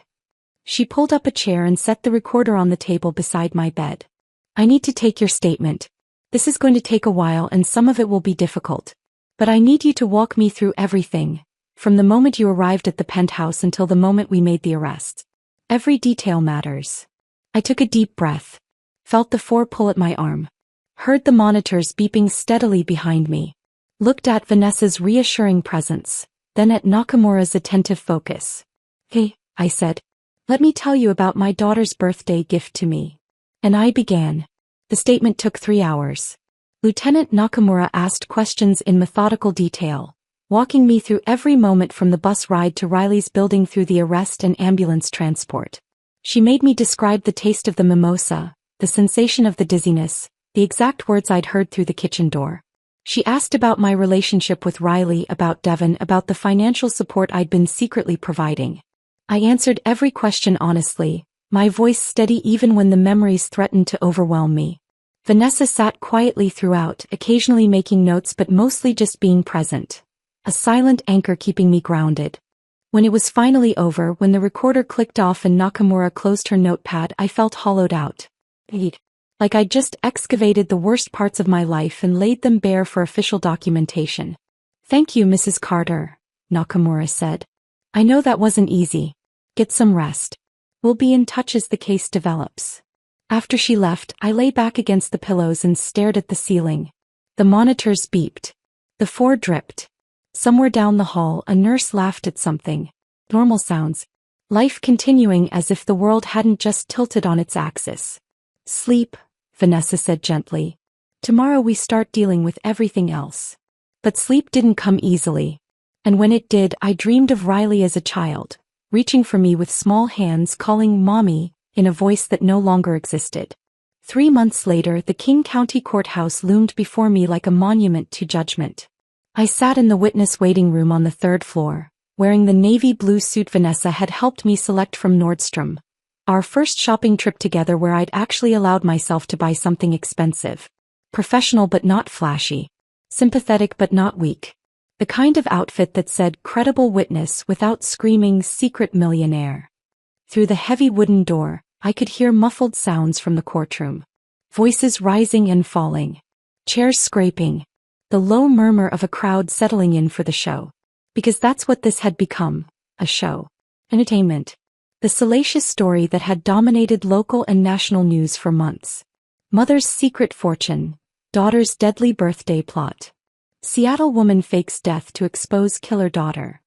She pulled up a chair and set the recorder on the table beside my bed. I need to take your statement. This is going to take a while and some of it will be difficult. But I need you to walk me through everything, from the moment you arrived at the penthouse until the moment we made the arrest. Every detail matters. I took a deep breath. Felt the 4 pull at my arm. Heard the monitors beeping steadily behind me. Looked at Vanessa's reassuring presence, then at Nakamura's attentive focus. Hey, I said. Let me tell you about my daughter's birthday gift to me. And I began. The statement took 3 hours. Lieutenant Nakamura asked questions in methodical detail, walking me through every moment from the bus ride to Riley's building through the arrest and ambulance transport. She made me describe the taste of the mimosa, the sensation of the dizziness, the exact words I'd heard through the kitchen door. She asked about my relationship with Riley, about Devon, about the financial support I'd been secretly providing. I answered every question honestly, my voice steady even when the memories threatened to overwhelm me. Vanessa sat quietly throughout, occasionally making notes but mostly just being present. A silent anchor keeping me grounded. When it was finally over, when the recorder clicked off and Nakamura closed her notepad, I felt hollowed out. Like I'd just excavated the worst parts of my life and laid them bare for official documentation. Thank you, Mrs. Carter, Nakamura said. I know that wasn't easy. Get some rest. We'll be in touch as the case develops. After she left, I lay back against the pillows and stared at the ceiling. The monitors beeped. The 4 dripped. Somewhere down the hall, a nurse laughed at something. Normal sounds. Life continuing as if the world hadn't just tilted on its axis. Sleep, Vanessa said gently. Tomorrow we start dealing with everything else. But sleep didn't come easily. And when it did, I dreamed of Riley as a child, reaching for me with small hands, calling Mommy, in a voice that no longer existed. 3 months later, the King County Courthouse loomed before me like a monument to judgment. I sat in the witness waiting room on the 3rd floor, wearing the navy blue suit Vanessa had helped me select from Nordstrom. Our first shopping trip together where I'd actually allowed myself to buy something expensive. Professional but not flashy. Sympathetic but not weak. The kind of outfit that said credible witness without screaming secret millionaire. Through the heavy wooden door, I could hear muffled sounds from the courtroom. Voices rising and falling. Chairs scraping. The low murmur of a crowd settling in for the show. Because that's what this had become, a show. Entertainment. The salacious story that had dominated local and national news for months. Mother's secret fortune. Daughter's deadly birthday plot. Seattle woman fakes death to expose killer daughter.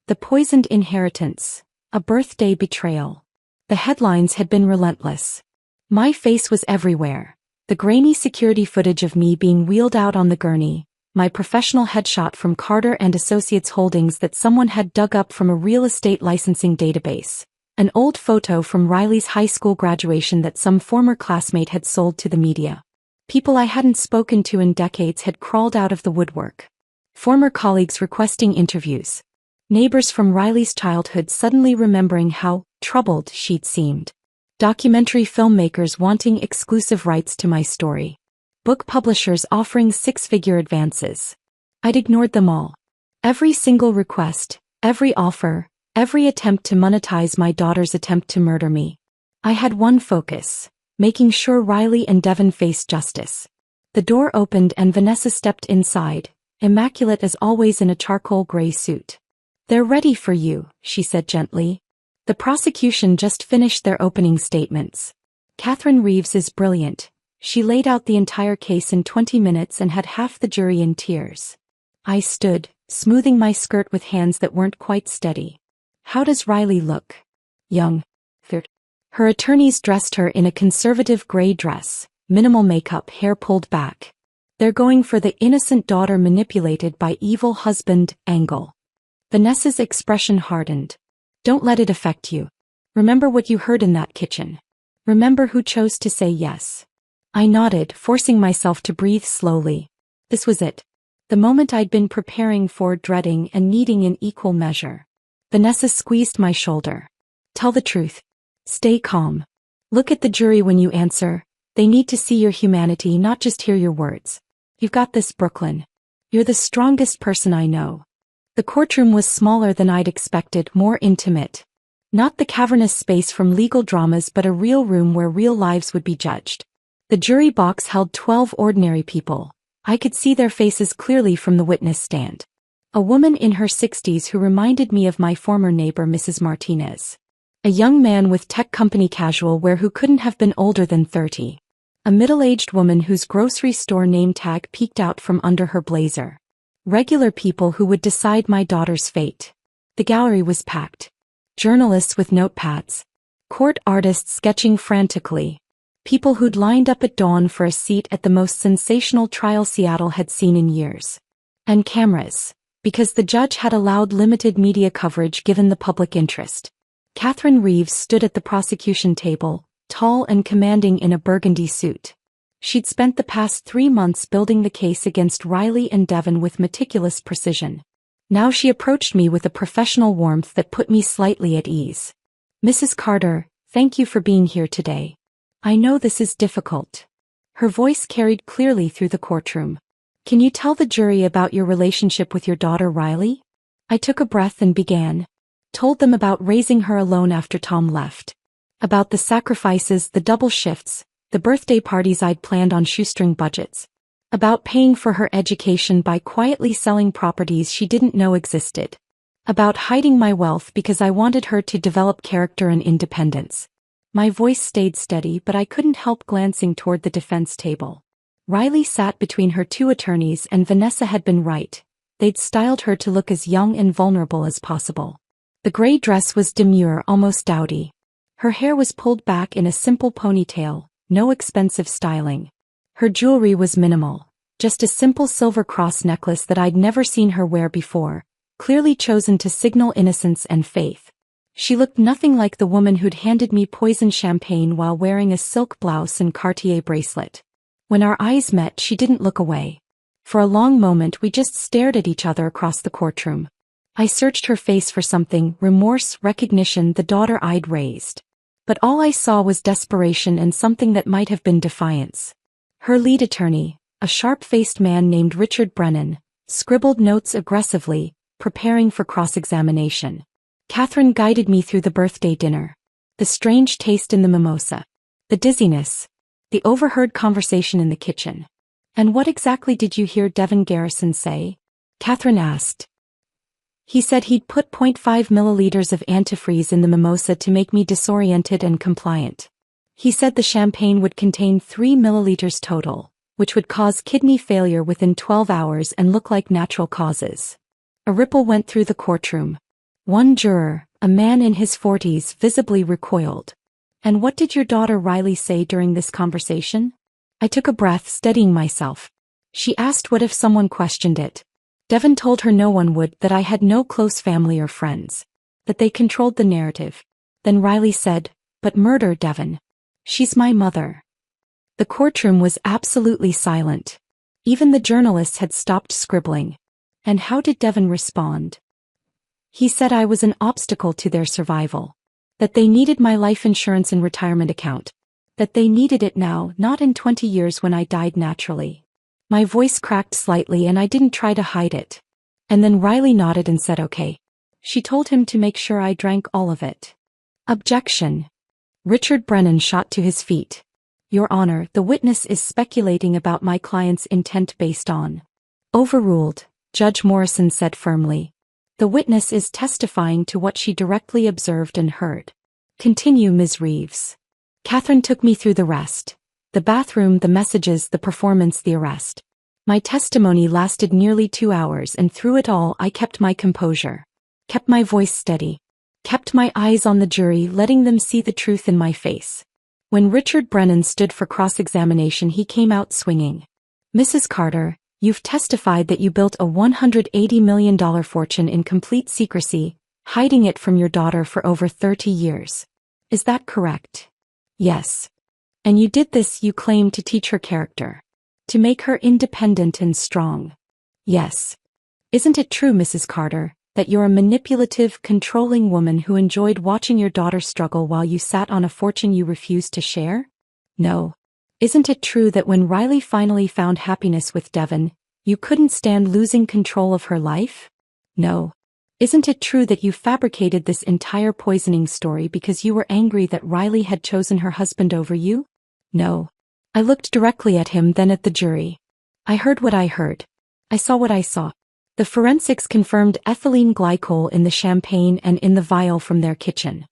The poisoned inheritance. A birthday betrayal. The headlines had been relentless. My face was everywhere. The grainy security footage of me being wheeled out on the gurney. My professional headshot from Carter and Associates Holdings that someone had dug up from a real estate licensing database. An old photo from Riley's high school graduation that some former classmate had sold to the media. People I hadn't spoken to in decades had crawled out of the woodwork. Former colleagues requesting interviews. Neighbors from Riley's childhood suddenly remembering how troubled she'd seemed. Documentary filmmakers wanting exclusive rights to my story. Book publishers offering six-figure advances. I'd ignored them all. Every single request, every offer, every attempt to monetize my daughter's attempt to murder me. I had one focus: making sure Riley and Devon faced justice. The door opened and Vanessa stepped inside, immaculate as always in a charcoal gray suit. "They're ready for you," she said gently. The prosecution just finished their opening statements. Catherine Reeves is brilliant. She laid out the entire case in 20 minutes and had half the jury in tears. I stood, smoothing my skirt with hands that weren't quite steady. "How does Riley look?" "Young." Her attorneys dressed her in a conservative gray dress, minimal makeup, hair pulled back. "They're going for the innocent daughter manipulated by evil husband angle." Vanessa's expression hardened. "Don't let it affect you. Remember what you heard in that kitchen. Remember who chose to say yes." I nodded, forcing myself to breathe slowly. This was it. The moment I'd been preparing for, dreading and needing in equal measure. Vanessa squeezed my shoulder. "Tell the truth. Stay calm. Look at the jury when you answer. They need to see your humanity, not just hear your words. You've got this, Brooklyn. You're the strongest person I know." The courtroom was smaller than I'd expected, more intimate. Not the cavernous space from legal dramas, but a real room where real lives would be judged. The jury box held 12 ordinary people. I could see their faces clearly from the witness stand. A woman in her 60s who reminded me of my former neighbor, Mrs. Martinez. A young man with tech company casual wear who couldn't have been older than 30. A middle-aged woman whose grocery store name tag peeked out from under her blazer. Regular people who would decide my daughter's fate. The gallery was packed. Journalists with notepads. Court artists sketching frantically. People who'd lined up at dawn for a seat at the most sensational trial Seattle had seen in years. And cameras, because the judge had allowed limited media coverage given the public interest. Catherine Reeves stood at the prosecution table, tall and commanding in a burgundy suit. She'd spent the past 3 months building the case against Riley and Devon with meticulous precision. Now she approached me with a professional warmth that put me slightly at ease. "Mrs. Carter, thank you for being here today. I know this is difficult." Her voice carried clearly through the courtroom. "Can you tell the jury about your relationship with your daughter Riley?" I took a breath and began. Told them about raising her alone after Tom left. About the sacrifices, the double shifts, the birthday parties I'd planned on shoestring budgets. About paying for her education by quietly selling properties she didn't know existed. About hiding my wealth because I wanted her to develop character and independence. My voice stayed steady, but I couldn't help glancing toward the defense table. Riley sat between her two attorneys, and Vanessa had been right. They'd styled her to look as young and vulnerable as possible. The gray dress was demure, almost dowdy. Her hair was pulled back in a simple ponytail, no expensive styling. Her jewelry was minimal, just a simple silver cross necklace that I'd never seen her wear before, clearly chosen to signal innocence and faith. She looked nothing like the woman who'd handed me poison champagne while wearing a silk blouse and Cartier bracelet. When our eyes met, she didn't look away. For a long moment we just stared at each other across the courtroom. I searched her face for something, remorse, recognition, the daughter I'd raised. But all I saw was desperation and something that might have been defiance. Her lead attorney, a sharp-faced man named Richard Brennan, scribbled notes aggressively, preparing for cross-examination. Catherine guided me through the birthday dinner. The strange taste in the mimosa. The dizziness. The overheard conversation in the kitchen. "And what exactly did you hear Devon Garrison say?" Catherine asked. "He said he'd put 0.5 milliliters of antifreeze in the mimosa to make me disoriented and compliant. He said the champagne would contain 3 milliliters total, which would cause kidney failure within 12 hours and look like natural causes." A ripple went through the courtroom. One juror, a man in his 40s, visibly recoiled. "And what did your daughter Riley say during this conversation?" I took a breath, steadying myself. She asked what if someone questioned it. Devon told her no one would, that I had no close family or friends. That they controlled the narrative. Then Riley said, "But murder, Devon. She's my mother." The courtroom was absolutely silent. Even the journalists had stopped scribbling. And how did Devon respond? He said I was an obstacle to their survival. That they needed my life insurance and retirement account. That they needed it now, not in 20 years when I died naturally. My voice cracked slightly and I didn't try to hide it. And then Riley nodded and said okay. She told him to make sure I drank all of it. Objection. Richard Brennan shot to his feet. Your Honor, the witness is speculating about my client's intent based on. Overruled, Judge Morrison said firmly. The witness is testifying to what she directly observed and heard. Continue, Ms. Reeves. Catherine took me through the rest. The bathroom, the messages, the performance, the arrest. My testimony lasted nearly 2 hours and through it all I kept my composure. Kept my voice steady. Kept my eyes on the jury, letting them see the truth in my face. When Richard Brennan stood for cross-examination he came out swinging. Mrs. Carter, you've testified that you built a $180 million fortune in complete secrecy, hiding it from your daughter for over 30 years. Is that correct? Yes. And you did this, you claim, to teach her character. To make her independent and strong. Yes. Isn't it true, Mrs. Carter, that you're a manipulative, controlling woman who enjoyed watching your daughter struggle while you sat on a fortune you refused to share? No. Isn't it true that when Riley finally found happiness with Devon, you couldn't stand losing control of her life? No. Isn't it true that you fabricated this entire poisoning story because you were angry that Riley had chosen her husband over you? No. I looked directly at him, then at the jury. I heard what I heard. I saw what I saw. The forensics confirmed ethylene glycol in the champagne and in the vial from their kitchen.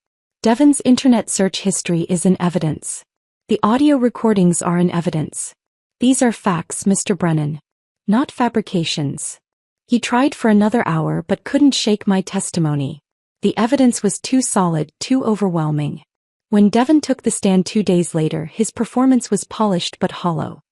Devon's internet search history is in evidence. The audio recordings are in evidence. These are facts, Mr. Brennan. Not fabrications. He tried for another hour but couldn't shake my testimony. The evidence was too solid, too overwhelming. When Devon took the stand 2 days later, his performance was polished but hollow.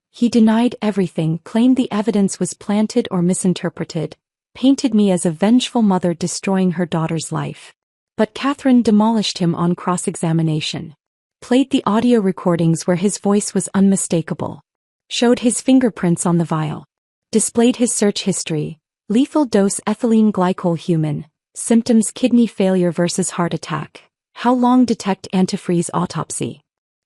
He denied everything, claimed the evidence was planted or misinterpreted, painted me as a vengeful mother destroying her daughter's life. But Catherine demolished him on cross-examination. Played the audio recordings where his voice was unmistakable. Showed his fingerprints on the vial. Displayed his search history, lethal dose ethylene glycol human, symptoms kidney failure versus heart attack, how long detect antifreeze autopsy.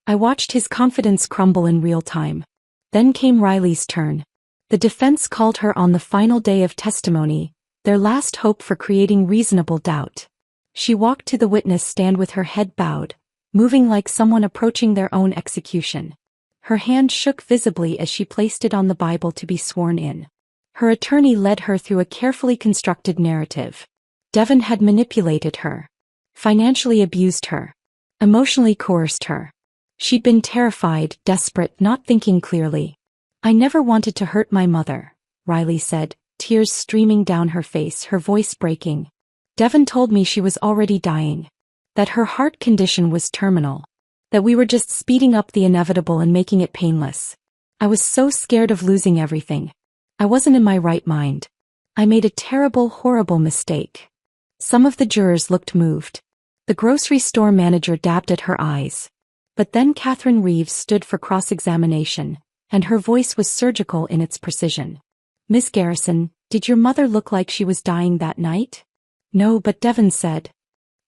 I watched his confidence crumble in real time. Then came Riley's turn. The defense called her on the final day of testimony, their last hope for creating reasonable doubt. She walked to the witness stand with her head bowed, moving like someone approaching their own execution. Her hand shook visibly as she placed it on the Bible to be sworn in. Her attorney led her through a carefully constructed narrative. Devon had manipulated her. Financially abused her. Emotionally coerced her. She'd been terrified, desperate, not thinking clearly. I never wanted to hurt my mother, Riley said, tears streaming down her face, her voice breaking. Devon told me she was already dying. That her heart condition was terminal. That we were just speeding up the inevitable and making it painless. I was so scared of losing everything. I wasn't in my right mind. I made a terrible, horrible mistake. Some of the jurors looked moved. The grocery store manager dabbed at her eyes. But then Catherine Reeves stood for cross-examination, and her voice was surgical in its precision. Miss Garrison, did your mother look like she was dying that night? No, but Devon said.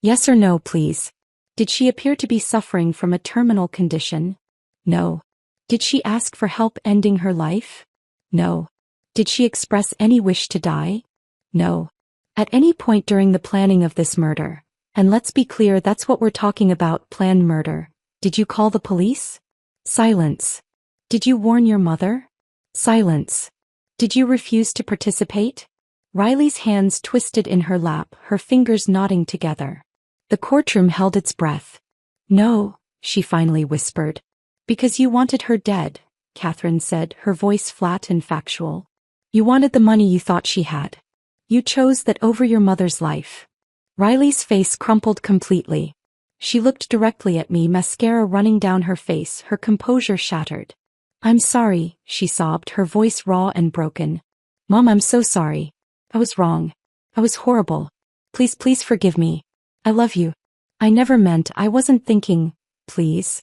Yes or no, please. Did she appear to be suffering from a terminal condition? No. Did she ask for help ending her life? No. Did she express any wish to die? No. At any point during the planning of this murder, and let's be clear, that's what we're talking about, planned murder, did you call the police? Silence. Did you warn your mother? Silence. Did you refuse to participate? Riley's hands twisted in her lap, her fingers knotting together. The courtroom held its breath. No, she finally whispered. Because you wanted her dead, Catherine said, her voice flat and factual. You wanted the money you thought she had. You chose that over your mother's life. Riley's face crumpled completely. She looked directly at me, mascara running down her face, her composure shattered. I'm sorry, she sobbed, her voice raw and broken. Mom, I'm so sorry. I was wrong. I was horrible. Please forgive me. I love you. I never meant, I wasn't thinking, please.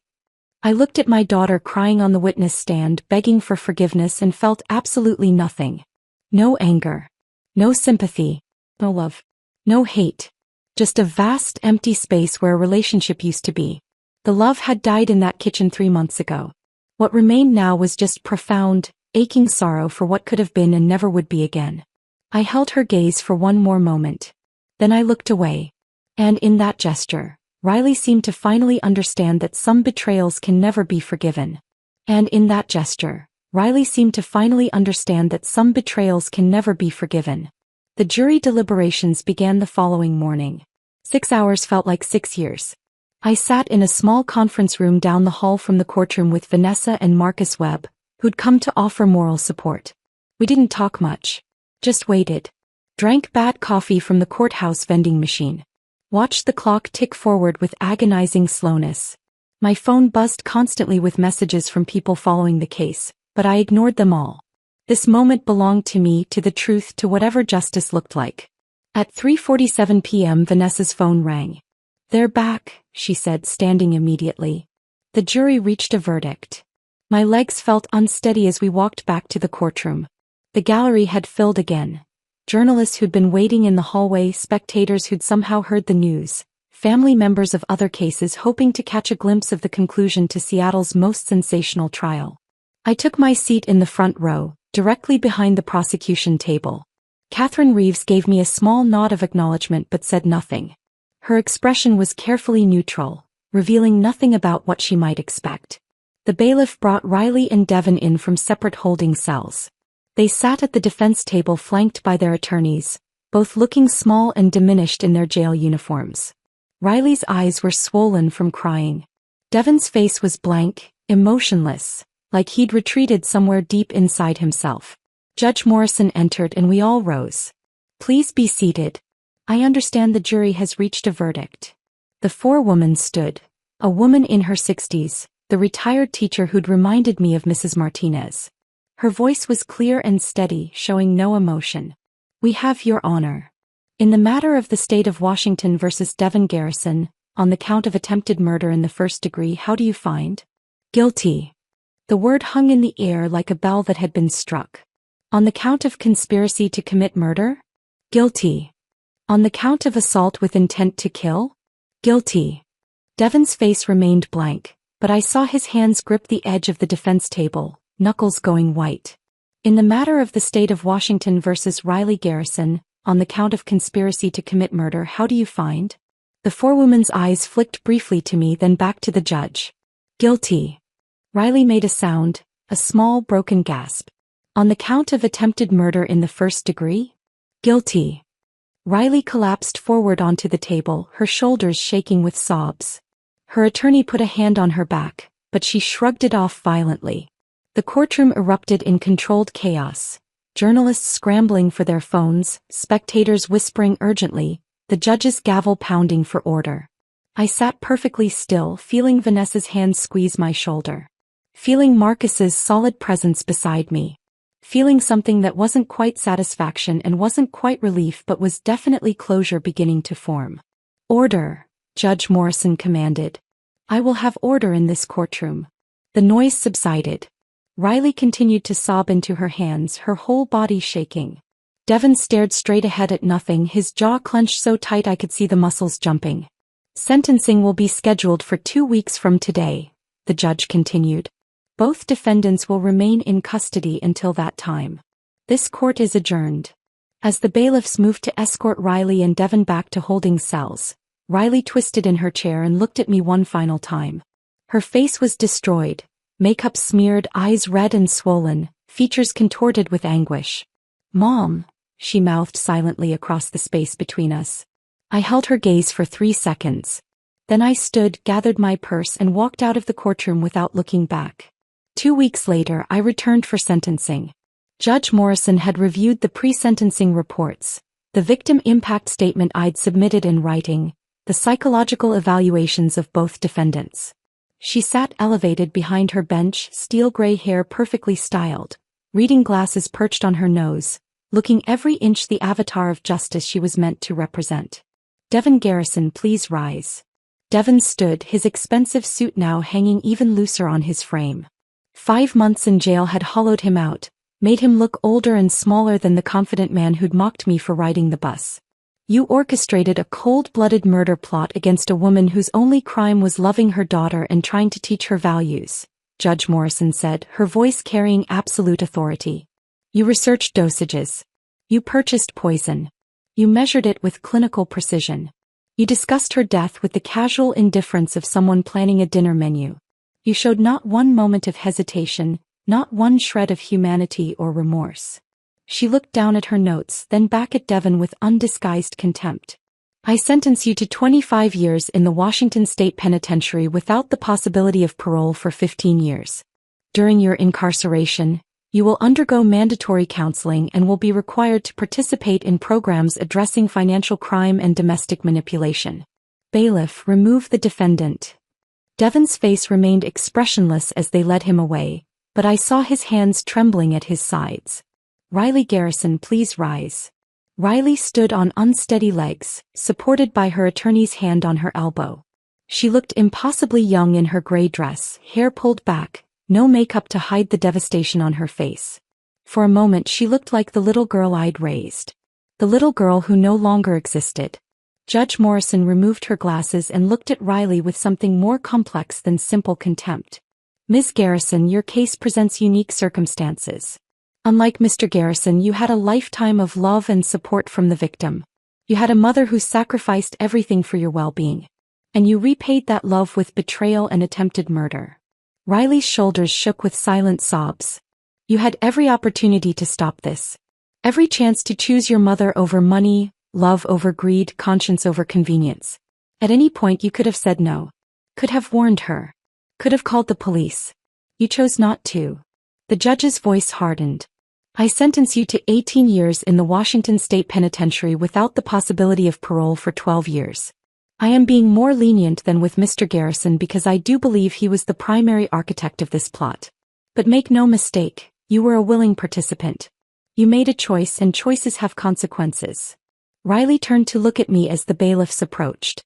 I looked at my daughter crying on the witness stand, begging for forgiveness, and felt absolutely nothing. No anger. No sympathy. No love. No hate. Just a vast, empty space where a relationship used to be. The love had died in that kitchen 3 months ago. What remained now was just profound, aching sorrow for what could have been and never would be again. I held her gaze for one more moment. Then I looked away. And in that gesture, Riley seemed to finally understand that some betrayals can never be forgiven. And in that gesture, Riley seemed to finally understand that some betrayals can never be forgiven. The jury deliberations began the following morning. 6 hours felt like 6 years. I sat in a small conference room down the hall from the courtroom with Vanessa and Marcus Webb, who'd come to offer moral support. We didn't talk much. Just waited. Drank bad coffee from the courthouse vending machine. Watched the clock tick forward with agonizing slowness. My phone buzzed constantly with messages from people following the case, but I ignored them all. This moment belonged to me, to the truth, to whatever justice looked like. At 3:47 p.m. Vanessa's phone rang. "They're back," she said, standing immediately. The jury reached a verdict. My legs felt unsteady as we walked back to the courtroom. The gallery had filled again. Journalists who'd been waiting in the hallway, spectators who'd somehow heard the news, family members of other cases hoping to catch a glimpse of the conclusion to Seattle's most sensational trial. I took my seat in the front row, directly behind the prosecution table. Catherine Reeves gave me a small nod of acknowledgement but said nothing. Her expression was carefully neutral, revealing nothing about what she might expect. The bailiff brought Riley and Devon in from separate holding cells. They sat at the defense table flanked by their attorneys, both looking small and diminished in their jail uniforms. Riley's eyes were swollen from crying. Devon's face was blank, emotionless, like he'd retreated somewhere deep inside himself. Judge Morrison entered and we all rose. "Please be seated. I understand the jury has reached a verdict." The forewoman stood, a woman in her 60s, the retired teacher who'd reminded me of Mrs. Martinez. Her voice was clear and steady, showing no emotion. "We have your honor. In the matter of the state of Washington versus Devon Garrison, on the count of attempted murder in the first degree, how do you find?" "Guilty." The word hung in the air like a bell that had been struck. "On the count of conspiracy to commit murder?" "Guilty." "On the count of assault with intent to kill?" "Guilty." Devon's face remained blank, but I saw his hands grip the edge of the defense table, knuckles going white. "In the matter of the state of Washington versus Riley Garrison, on the count of conspiracy to commit murder, how do you find?" The forewoman's eyes flicked briefly to me, then back to the judge. "Guilty." Riley made a sound, a small broken gasp. "On the count of attempted murder in the first degree?" "Guilty." Riley collapsed forward onto the table, her shoulders shaking with sobs. Her attorney put a hand on her back, but she shrugged it off violently. The courtroom erupted in controlled chaos. Journalists scrambling for their phones, spectators whispering urgently, the judge's gavel pounding for order. I sat perfectly still, feeling Vanessa's hand squeeze my shoulder. Feeling Marcus's solid presence beside me. Feeling something that wasn't quite satisfaction and wasn't quite relief but was definitely closure beginning to form. "Order," Judge Morrison commanded. "I will have order in this courtroom." The noise subsided. Riley continued to sob into her hands, her whole body shaking. Devon stared straight ahead at nothing, his jaw clenched so tight I could see the muscles jumping. "Sentencing will be scheduled for 2 weeks from today," the judge continued. "Both defendants will remain in custody until that time. This court is adjourned." As the bailiffs moved to escort Riley and Devon back to holding cells, Riley twisted in her chair and looked at me one final time. Her face was destroyed, makeup smeared, eyes red and swollen, features contorted with anguish. "Mom," she mouthed silently across the space between us. I held her gaze for 3 seconds. Then I stood, gathered my purse and walked out of the courtroom without looking back. 2 weeks later, I returned for sentencing. Judge Morrison had reviewed the pre-sentencing reports, the victim impact statement I'd submitted in writing, the psychological evaluations of both defendants. She sat elevated behind her bench, steel gray hair perfectly styled, reading glasses perched on her nose, looking every inch the avatar of justice she was meant to represent. "Devon Garrison, please rise." Devon stood, his expensive suit now hanging even looser on his frame. 5 months in jail had hollowed him out, made him look older and smaller than the confident man who'd mocked me for riding the bus. You orchestrated a cold-blooded murder plot against a woman whose only crime was loving her daughter and trying to teach her values, Judge Morrison said, her voice carrying absolute authority. You researched dosages. You purchased poison. You measured it with clinical precision. You discussed her death with the casual indifference of someone planning a dinner menu. You showed not one moment of hesitation, not one shred of humanity or remorse. She looked down at her notes, then back at Devon with undisguised contempt. I sentence you to 25 years in the Washington State Penitentiary without the possibility of parole for 15 years. During your incarceration, you will undergo mandatory counseling and will be required to participate in programs addressing financial crime and domestic manipulation. Bailiff, remove the defendant. Devon's face remained expressionless as they led him away, but I saw his hands trembling at his sides. Riley Garrison, please rise. Riley stood on unsteady legs, supported by her attorney's hand on her elbow. She looked impossibly young in her gray dress, hair pulled back, no makeup to hide the devastation on her face. For a moment she looked like the little girl I'd raised. The little girl who no longer existed. Judge Morrison removed her glasses and looked at Riley with something more complex than simple contempt. Ms. Garrison, your case presents unique circumstances. Unlike Mr. Garrison, you had a lifetime of love and support from the victim. You had a mother who sacrificed everything for your well-being. And you repaid that love with betrayal and attempted murder. Riley's shoulders shook with silent sobs. You had every opportunity to stop this. Every chance to choose your mother over money, love over greed, conscience over convenience. At any point you could have said no. Could have warned her. Could have called the police. You chose not to. The judge's voice hardened. I sentence you to 18 years in the Washington State Penitentiary without the possibility of parole for 12 years. I am being more lenient than with Mr. Garrison because I do believe he was the primary architect of this plot. But make no mistake, you were a willing participant. You made a choice and choices have consequences. Riley turned to look at me as the bailiffs approached.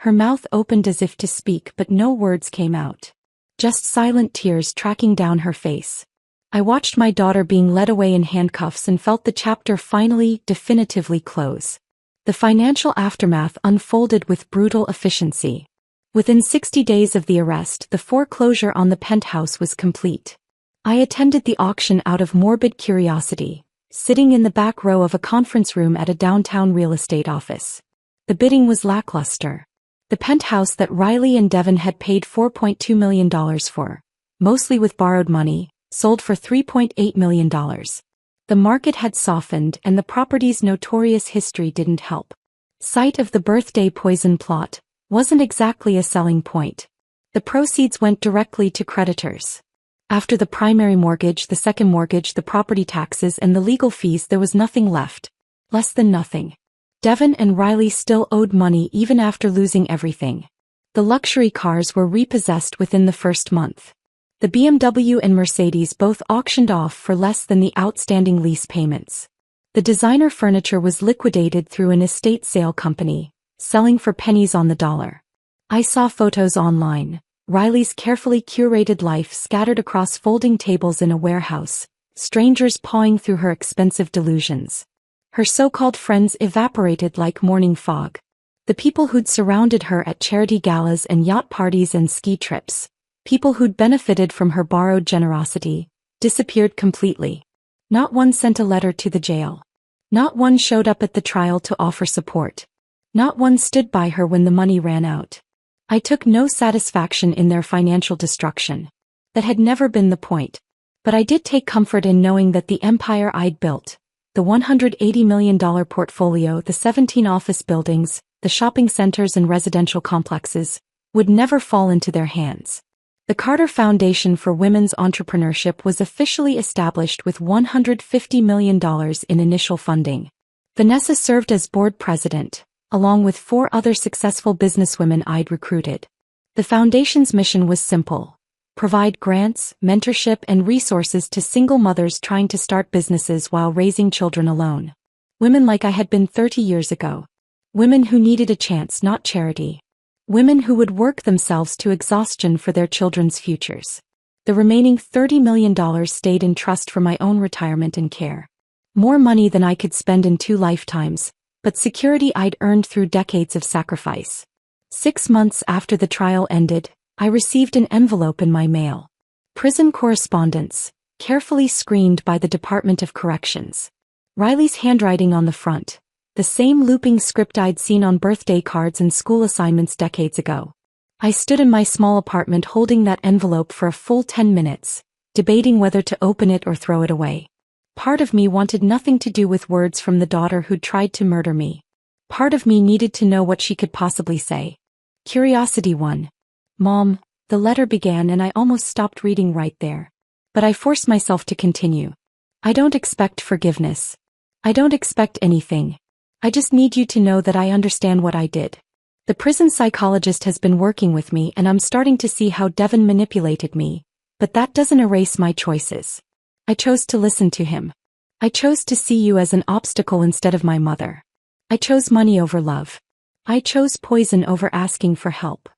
Her mouth opened as if to speak but no words came out. Just silent tears tracking down her face. I watched my daughter being led away in handcuffs and felt the chapter finally, definitively close. The financial aftermath unfolded with brutal efficiency. Within 60 days of the arrest, the foreclosure on the penthouse was complete. I attended the auction out of morbid curiosity, sitting in the back row of a conference room at a downtown real estate office. The bidding was lackluster. The penthouse that Riley and Devon had paid $4.2 million for, mostly with borrowed money, sold for $3.8 million. The market had softened and the property's notorious history didn't help. Sight of the birthday poison plot wasn't exactly a selling point. The proceeds went directly to creditors. After the primary mortgage, the second mortgage, the property taxes and the legal fees, there was nothing left. Less than nothing. Devon and Riley still owed money even after losing everything. The luxury cars were repossessed within the first month. The BMW and Mercedes both auctioned off for less than the outstanding lease payments. The designer furniture was liquidated through an estate sale company, selling for pennies on the dollar. I saw photos online, Riley's carefully curated life scattered across folding tables in a warehouse, strangers pawing through her expensive delusions. Her so-called friends evaporated like morning fog. The people who'd surrounded her at charity galas and yacht parties and ski trips, people who'd benefited from her borrowed generosity, disappeared completely. Not one sent a letter to the jail. Not one showed up at the trial to offer support. Not one stood by her when the money ran out. I took no satisfaction in their financial destruction. That had never been the point. But I did take comfort in knowing that the empire I'd built, the $180 million portfolio, the 17 office buildings, the shopping centers and residential complexes, would never fall into their hands. The Carter Foundation for Women's Entrepreneurship was officially established with $150 million in initial funding. Vanessa served as board president, along with 4 other successful businesswomen I'd recruited. The foundation's mission was simple: provide grants, mentorship, and resources to single mothers trying to start businesses while raising children alone. Women like I had been 30 years ago. Women who needed a chance, not charity. Women who would work themselves to exhaustion for their children's futures. The remaining $30 million stayed in trust for my own retirement and care. More money than I could spend in 2 lifetimes, but security I'd earned through decades of sacrifice. 6 months after the trial ended, I received an envelope in my mail. Prison correspondence, carefully screened by the Department of Corrections. Riley's handwriting on the front, the same looping script I'd seen on birthday cards and school assignments decades ago. I stood in my small apartment holding that envelope for a full 10 minutes, debating whether to open it or throw it away. Part of me wanted nothing to do with words from the daughter who'd tried to murder me. Part of me needed to know what she could possibly say. Curiosity won. "Mom," the letter began, and I almost stopped reading right there. But I forced myself to continue. "I don't expect forgiveness. I don't expect anything. I just need you to know that I understand what I did. The prison psychologist has been working with me, and I'm starting to see how Devin manipulated me, but that doesn't erase my choices. I chose to listen to him. I chose to see you as an obstacle instead of my mother. I chose money over love. I chose poison over asking for help."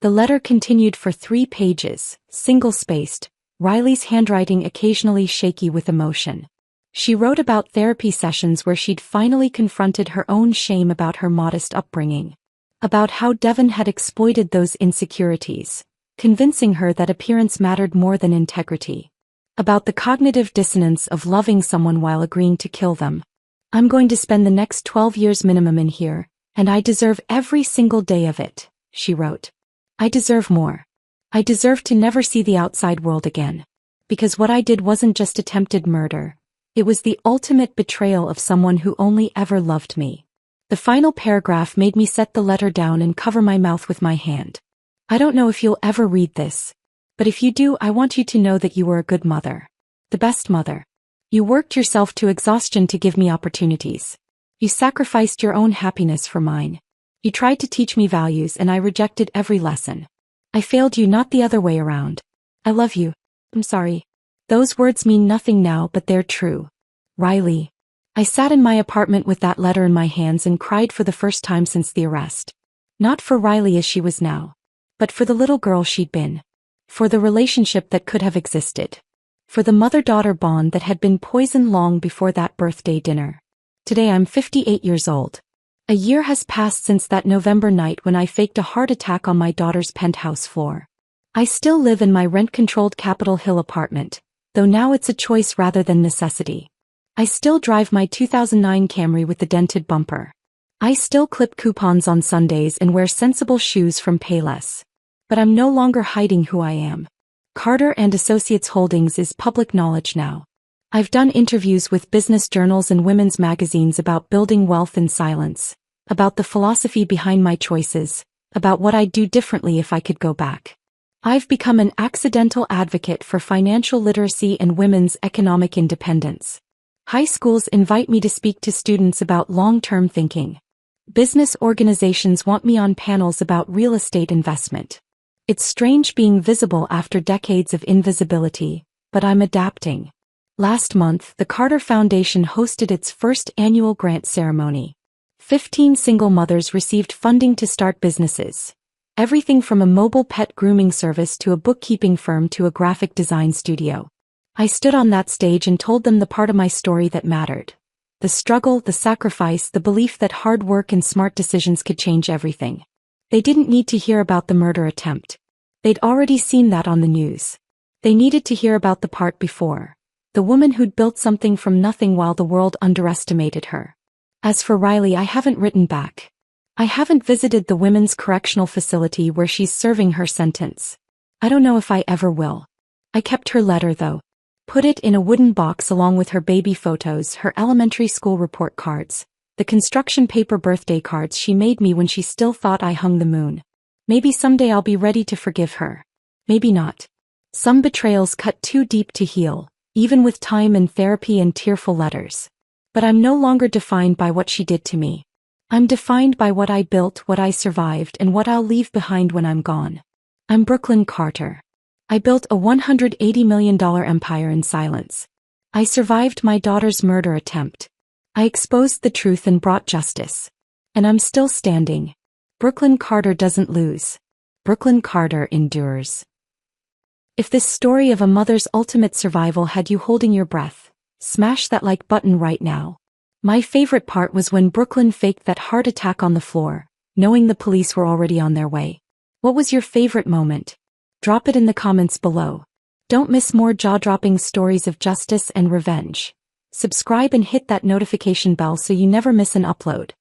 The letter continued for 3 pages, single-spaced, Riley's handwriting occasionally shaky with emotion. She wrote about therapy sessions where she'd finally confronted her own shame about her modest upbringing. About how Devin had exploited those insecurities, convincing her that appearance mattered more than integrity. About the cognitive dissonance of loving someone while agreeing to kill them. "I'm going to spend the next 12 years minimum in here, and I deserve every single day of it," she wrote. "I deserve more. I deserve to never see the outside world again. Because what I did wasn't just attempted murder. It was the ultimate betrayal of someone who only ever loved me." The final paragraph made me set the letter down and cover my mouth with my hand. "I don't know if you'll ever read this. But if you do, I want you to know that you were a good mother. The best mother. You worked yourself to exhaustion to give me opportunities. You sacrificed your own happiness for mine. You tried to teach me values, and I rejected every lesson. I failed you, not the other way around. I love you. I'm sorry." Those words mean nothing now, but they're true. Riley. I sat in my apartment with that letter in my hands and cried for the first time since the arrest. Not for Riley as she was now, but for the little girl she'd been. For the relationship that could have existed. For the mother-daughter bond that had been poisoned long before that birthday dinner. Today I'm 58 years old. A year has passed since that November night when I faked a heart attack on my daughter's penthouse floor. I still live in my rent-controlled Capitol Hill apartment, though now it's a choice rather than necessity. I still drive my 2009 Camry with the dented bumper. I still clip coupons on Sundays and wear sensible shoes from Payless. But I'm no longer hiding who I am. Carter and Associates Holdings is public knowledge now. I've done interviews with business journals and women's magazines about building wealth in silence, about the philosophy behind my choices, about what I'd do differently if I could go back. I've become an accidental advocate for financial literacy and women's economic independence. High schools invite me to speak to students about long-term thinking. Business organizations want me on panels about real estate investment. It's strange being visible after decades of invisibility, but I'm adapting. Last month, the Carter Foundation hosted its first annual grant ceremony. 15 single mothers received funding to start businesses. Everything from a mobile pet grooming service to a bookkeeping firm to a graphic design studio. I stood on that stage and told them the part of my story that mattered. The struggle, the sacrifice, the belief that hard work and smart decisions could change everything. They didn't need to hear about the murder attempt. They'd already seen that on the news. They needed to hear about the part before. The woman who'd built something from nothing while the world underestimated her. As for Riley, I haven't written back. I haven't visited the women's correctional facility where she's serving her sentence. I don't know if I ever will. I kept her letter though. Put it in a wooden box along with her baby photos, her elementary school report cards, the construction paper birthday cards she made me when she still thought I hung the moon. Maybe someday I'll be ready to forgive her. Maybe not. Some betrayals cut too deep to heal, even with time and therapy and tearful letters. But I'm no longer defined by what she did to me. I'm defined by what I built, what I survived, and what I'll leave behind when I'm gone. I'm Brooklyn Carter. I built a $180 million empire in silence. I survived my daughter's murder attempt. I exposed the truth and brought justice. And I'm still standing. Brooklyn Carter doesn't lose. Brooklyn Carter endures. If this story of a mother's ultimate survival had you holding your breath, smash that like button right now. My favorite part was when Brooklyn faked that heart attack on the floor, knowing the police were already on their way. What was your favorite moment? Drop it in the comments below. Don't miss more jaw-dropping stories of justice and revenge. Subscribe and hit that notification bell so you never miss an upload.